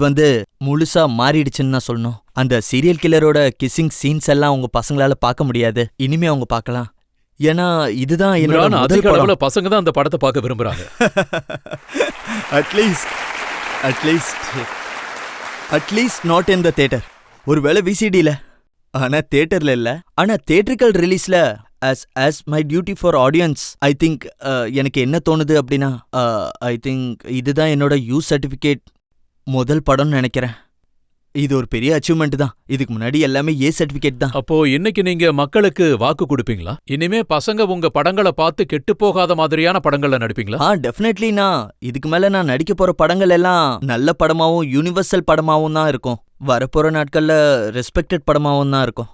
முழுசா மாறிடுச்சுன்னு நான் சொல்லணும். அந்த சீரியல் கில்லரோட கிஸ்ஸிங் சீன்ஸ் எல்லாம் உங்க பசங்களால பார்க்க முடியாது. இனிமே அவங்க பார்க்கலாம். ஏன்னா இதுதான் என்னோட முதல் படம். பசங்க தான் அந்த படத்தை பார்க்க விரும்புறாங்க. At least not in the theatre. ஒருவேளை விசிடில, ஆனா தியேட்டர்ல இல்ல. ஆனா theatrical ரிலீஸ்ல as my duty for audience, I think எனக்கு என்ன தோணுது அப்படின்னா, I think இதுதான் என்னோட யூ சர்டிஃபிகேட் முதல் படம்னு நினைக்கிறேன். இது ஒரு பெரிய அச்சீவ்மெண்ட் தான். இதுக்கு முன்னாடி எல்லாமே ஏ சர்டிஃபிகேட் தான். அப்போ இன்னைக்கு நீங்க மக்களுக்கு வாக்கு கொடுப்பீங்களா? இனிமே பசங்க உங்க படங்களை பார்த்து கெட்டு போகாத மாதிரியான படங்கள்ல நடிப்பீங்களா? டெஃபினெட்லி. நான் இதுக்கு மேல நான் நடிக்க போற படங்கள் எல்லாம் நல்ல படமாவும் யூனிவர்சல் படமாவும் தான் இருக்கும். வரப்போற நாட்கள்ல ரெஸ்பெக்டட் படமாவும் தான் இருக்கும்.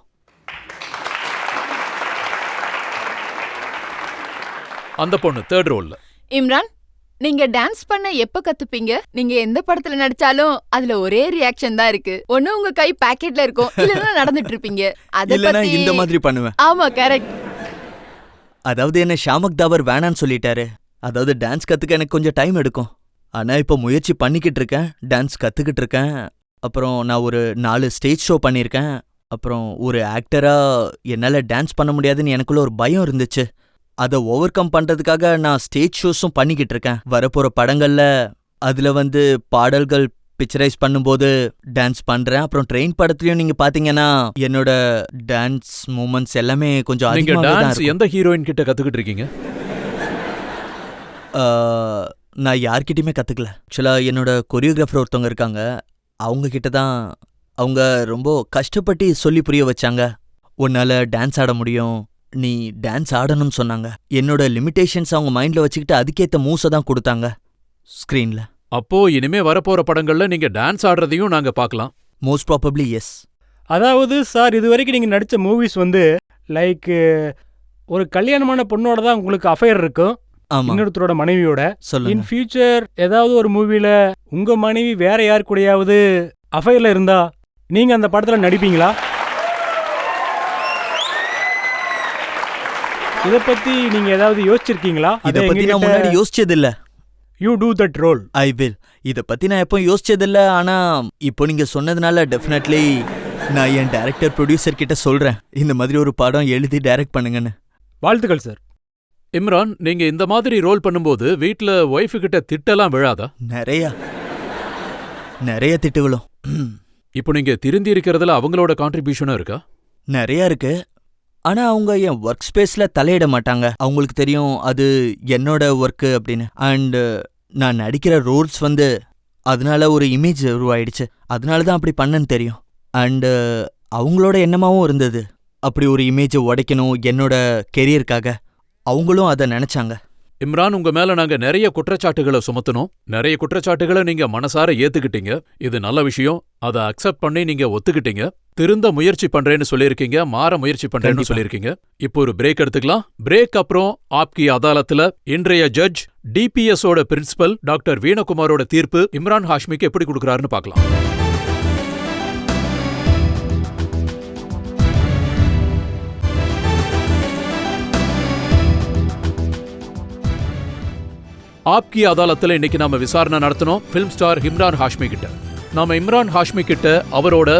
அந்த பொண்ணு தேர்ட் ரோல்ல. இம்ரான், நீங்க டான்ஸ் பண்ண எப்ப கத்துப்பீங்க? நீங்க எந்த படத்துல நடிச்சாலும் அதுல ஒரே ரியாக்ஷன் தான் இருக்கு. ஒண்ணு உங்க கை பாக்கெட்ல இருக்கும், இல்லனா நடந்துட்டு இருப்பீங்க. அத பத்தி இந்த மாதிரி பண்ணுவேன். ஆமா, கரெக்ட். அதாவது என்ன ஷாமக் தாவர் வேணான்னு சொல்லிட்டாரு. அதாவது டான்ஸ் கத்துக்க எனக்கு கொஞ்சம் டைம் எடுக்கும். ஆனா இப்ப முயற்சி பண்ணிக்கிட்டு இருக்கேன், டான்ஸ் கத்துக்கிட்டு இருக்கேன். அப்புறம் நான் ஒரு 4 ஸ்டேஜ் ஷோ பண்ணியிருக்கேன். அப்புறம் ஒரு ஆக்டரா என்னால டான்ஸ் பண்ண முடியாதுன்னு எனக்குள்ள ஒரு பயம் இருந்துச்சு. அதை ஓவர் கம் பண்றதுக்காக நான் ஸ்டேஜ் ஷோஸும் பண்ணிக்கிட்டு இருக்கேன். வரப்போற படங்கள்ல அதுல பாடல்கள் பிக்சரைஸ் பண்ணும்போது டான்ஸ் பண்றேன். அப்புறம் ட்ரெயின் படத்துலயும் நீங்க பாத்தீங்கன்னா என்னோட டான்ஸ் மூமெண்ட்ஸ் எல்லாமே கொஞ்சம் அதிகமாவே தான் இருக்கும். எந்த ஹீரோயின் கிட்ட கத்துக்கிட்டு இருக்கீங்க? நான் யார்கிட்டயுமே கத்துக்கல. ஆக்சுவலா என்னோட கொரியோகிராஃபர் ஒருத்தவங்க இருக்காங்க. அவங்க கிட்ட தான் அவங்க ரொம்ப கஷ்டப்பட்டு சொல்லி புரிய வச்சாங்க. உன்னால டான்ஸ் ஆட முடியும், நீ டான்ஸ் ஆடணும்னு சொன்னாங்க. என்னோட லிமிடேஷன்ஸ் அவங்க மைண்ட்ல வச்சுக்கிட்டு அதுக்கேத்த மூஸை தான் கொடுத்தாங்க ஸ்கிரீன்ல. அப்போ இனிமே வரப்போற படங்கள்ல நீங்க டான்ஸ் ஆடுறதையும் நாங்க பார்க்கலாம். Most probably yes. அதாவது சார், இது வரைக்கும் நீங்க நடிச்ச மூவிஸ் லைக் ஒரு கல்யாணமான பொண்ணோட தான் உங்களுக்கு அஃபேர் இருக்கும், இன்னொருத்தரோட மனைவியோட. இன் ஃபியூச்சர் ஏதாவது ஒரு மூவில உங்க மனைவி வேற யார் கூடயாவது அஃபேர்ல இருந்தா நீங்க அந்த படத்துல நடிப்பீங்களா? இத பத்தி நீங்க ஏதாவது யோசிச்சிருக்கீங்களா? இத பத்தி நான் முன்னாடி யோசிச்சது இல்ல. You do that role. I will. இத பத்தி நான் எப்போ யோசிச்சது இல்ல. ஆனா இப்போ நீங்க சொன்னதுனால டெஃபினெட்லி நான் என் டைரக்டர் ப்ரொடியூசர் கிட்ட சொல்றேன் இந்த மாதிரி ஒரு படம் எழுதி டைரக்ட் பண்ணுங்கன்னு. வாழ்த்துக்கள் சார். இம்ரான், நீங்க இந்த மாதிரி ரோல் பண்ணும்போது வீட்ல ஒய்ஃபு கிட்ட திட்டலாம் விழாதா? நிறைய திட்டு விழும். இப்போ நீங்க திருந்தி இருக்கிறதுல அவங்களோட கான்ட்ரிபியூஷனும் இருக்கா? நிறைய இருக்கு. ஆனா அவங்க என் ஒர்க் ஸ்பேஸ்ல தலையிட மாட்டாங்க. அவங்களுக்கு தெரியும் அது என்னோட ஒர்க்கு அப்படின்னு. அண்ட் நான் நடிக்கிற ரோல்ஸ் வந்து அதனால ஒரு இமேஜ் உருவாயிடுச்சு. அதனால தான் அப்படி பண்ணன்னு தெரியும். அண்டு அவங்களோட எண்ணமாவும் இருந்தது அப்படி ஒரு இமேஜை உடைக்கணும் என்னோட கெரியருக்காக. அவங்களும் அதை நினைச்சாங்க. இம்ரான், உங்க மேல நாங்க நிறைய குற்றச்சாட்டுகளை சுமத்தணும். நிறைய குற்றச்சாட்டுகளை நீங்க மனசார ஏத்துக்கிட்டீங்க. இது நல்ல விஷயம். அதை அக்செப்ட் பண்ணி நீங்க ஒத்துக்கிட்டீங்க. திருந்த முயற்சி பண்றேன்னு சொல்லியிருக்கீங்க, மாற முயற்சி பண்றேன்னு சொல்லியிருக்கீங்க. இப்போ ஒரு பிரேக் எடுத்துக்கலாம். பிரேக் அப்புறம் ஆப்கி அதாலத்துல இன்றைய ஜட்ஜ் டிபிஎஸ் ஓட பிரின்சிபல் டாக்டர் வீணகுமாரோட தீர்ப்பு இம்ரான் ஹாஷ்மிக்கு எப்படி கொடுக்கறாருன்னு பார்க்கலாம். ஆப்கி அதாலத்துல இன்னைக்கு நாம விசாரணை நடத்தணும் ஃபிலிம் ஸ்டார் இம்ரான் ஹாஷ்மி கிட்ட. நாம இம்ரான் ஹாஷ்மி கிட்ட அவரோட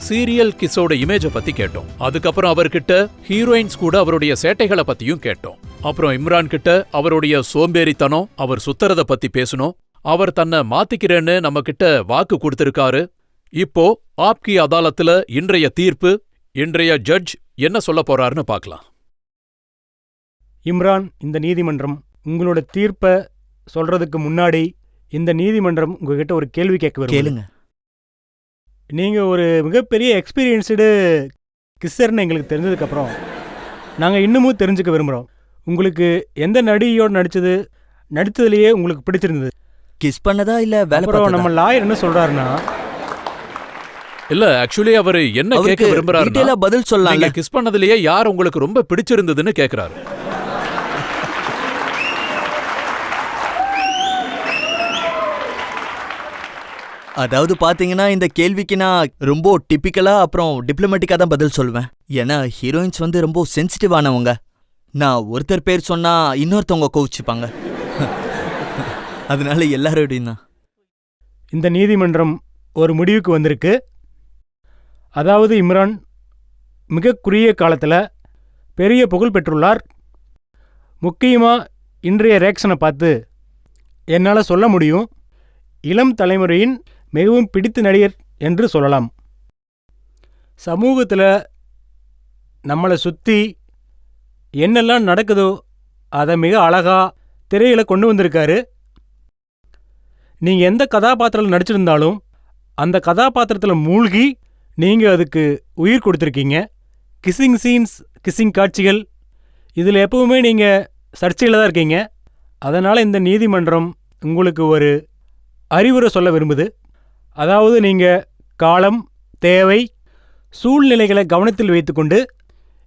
சீரியல் கிஸோட இமேஜை பத்தி கேட்டோம். அதுக்கப்புறம் அவர்கிட்ட ஹீரோயின்ஸ் கூட அவருடைய சேட்டைகளை பத்தியும் கேட்டோம். அப்புறம் இம்ரான் கிட்ட அவருடைய சோம்பேறித்தனம், அவர் சுத்துறத பத்தி பேசணும். அவர் தன்னை மாத்திக்கிறேன்னு நம்ம கிட்ட வாக்கு கொடுத்திருக்காரு. இப்போ ஆப்கி அதாலத்துல இன்றைய தீர்ப்பு, இன்றைய ஜட்ஜ் என்ன சொல்ல போறாருன்னு பார்க்கலாம். இம்ரான், இந்த நீதிமன்றம் உங்களோட தீர்ப்பை சொல்றதுக்கு முன்னாடி இந்த நீதிமன்றம் உங்ககிட்ட ஒரு கேள்வி கேட்க கேளுங்க. நீங்க ஒரு மிகப்பெரிய எக்ஸ்பீரியன்ஸ்டு கிஸ்ஸர்னு எங்களுக்கு தெரிஞ்சதுக்கப்புறம் நாங்கள் இன்னமும் தெரிஞ்சுக்க விரும்புகிறோம். உங்களுக்கு எந்த நடிகையோடு நடித்ததுலேயே உங்களுக்கு பிடிச்சிருந்தது? கிஸ் பண்ணதா இல்ல வேலை அப்புறம் நம்ம லாயர் என்ன சொல்றாருன்னா, இல்ல ஆக்சுவலி அவர் என்ன கேட்க விரும்புறாருன்னா பதில் சொல்லாங்க. கிஸ் பண்ணதுலயே யார் உங்களுக்கு ரொம்ப பிடிச்சிருந்ததுன்னு கேக்குறாரு. அதாவது பாத்தீங்கன்னா இந்த கேள்விக்கு நான் ரொம்ப டிப்பிக்கலா அப்புறம் டிப்ளமேட்டிக்கா தான் பதில் சொல்லுவேன். ஏன்னா ஹீரோயின்ஸ் வந்து ரொம்ப சென்சிட்டிவானவங்க. நான் ஒருத்தர் பேர் சொன்னா இன்னொருத்தவங்க கோவிச்சுப்பாங்க. அதனால எல்லாரோடையும் தான். இந்த நீதிமன்றம் ஒரு முடிவுக்கு வந்திருக்கு. அதாவது இம்ரான் மிக குறுகிய காலத்தில் பெரிய புகழ் பெற்றுள்ளார். முக்கியமாக இன்றைய ரியாக்ஷனை பார்த்து என்னால் சொல்ல முடியும், இளம் தலைமுறையின் மிகவும் பிடித்த நடிகர் என்று சொல்லலாம். சமூகத்தில் நம்மளை சுற்றி என்னெல்லாம் நடக்குதோ அதை மிக அழகாக திரையில் கொண்டு வந்திருக்காரு. நீங்கள் எந்த கதாபாத்திரத்தில் நடிச்சிருந்தாலும் அந்த கதாபாத்திரத்தில் மூழ்கி நீங்கள் அதுக்கு உயிர் கொடுத்துருக்கீங்க. கிஸ்ஸிங் சீன்ஸ், கிஸ்ஸிங் காட்சிகள், இதில் எப்பவுமே நீங்கள் சர்ச்சையில் தான் இருக்கீங்க. அதனால் இந்த நீதிமன்றம் உங்களுக்கு ஒரு அறிவுரை சொல்ல விரும்புது. அதாவது நீங்கள் காலம், தேவை, சூழ்நிலைகளை கவனத்தில் வைத்துக்கொண்டு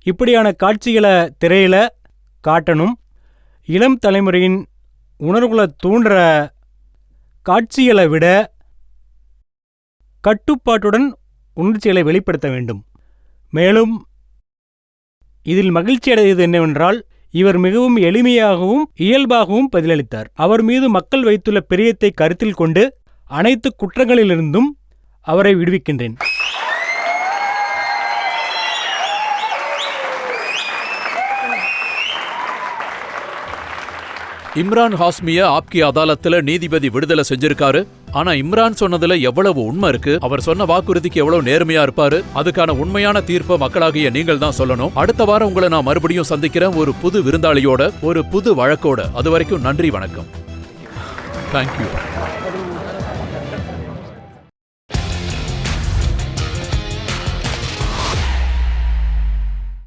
இப்படியான காட்சிகளை திரையில் காட்டணும். இளம் தலைமுறையின் உணர்வுகளை தூண்டுற காட்சிகளை விட கட்டுப்பாட்டுடன் உணர்ச்சிகளை வெளிப்படுத்த வேண்டும். மேலும் இதில் மகிழ்ச்சி அடைவது என்னவென்றால், இவர் மிகவும் எளிமையாகவும் இயல்பாகவும் பதிலளித்தார். அவர் மீது மக்கள் வைத்துள்ள பிரியத்தை கருத்தில் கொண்டு அனைத்து குற்றங்களிலிருந்தும் அவரை விடுவிக்கின்றேன். இம்ரான் ஹாஷ்மிய ஆப்கி அதாலத்துல நீதிபதி விடுதலை செஞ்சிருக்காரு. ஆனா இம்ரான் சொன்னதுல எவ்வளவு உண்மை இருக்கு, அவர் சொன்ன வாக்குறுதிக்கு எவ்வளவு நேர்மையா இருப்பாரு, அதுக்கான உண்மையான தீர்ப்பை மக்களாகிய நீங்கள் தான் சொல்லணும். அடுத்த வாரம் உங்களை நான் மறுபடியும் சந்திக்கிறேன், ஒரு புது விருந்தாளியோட, ஒரு புது வழக்கோட. அது வரைக்கும் நன்றி, வணக்கம். தேங்க்யூ.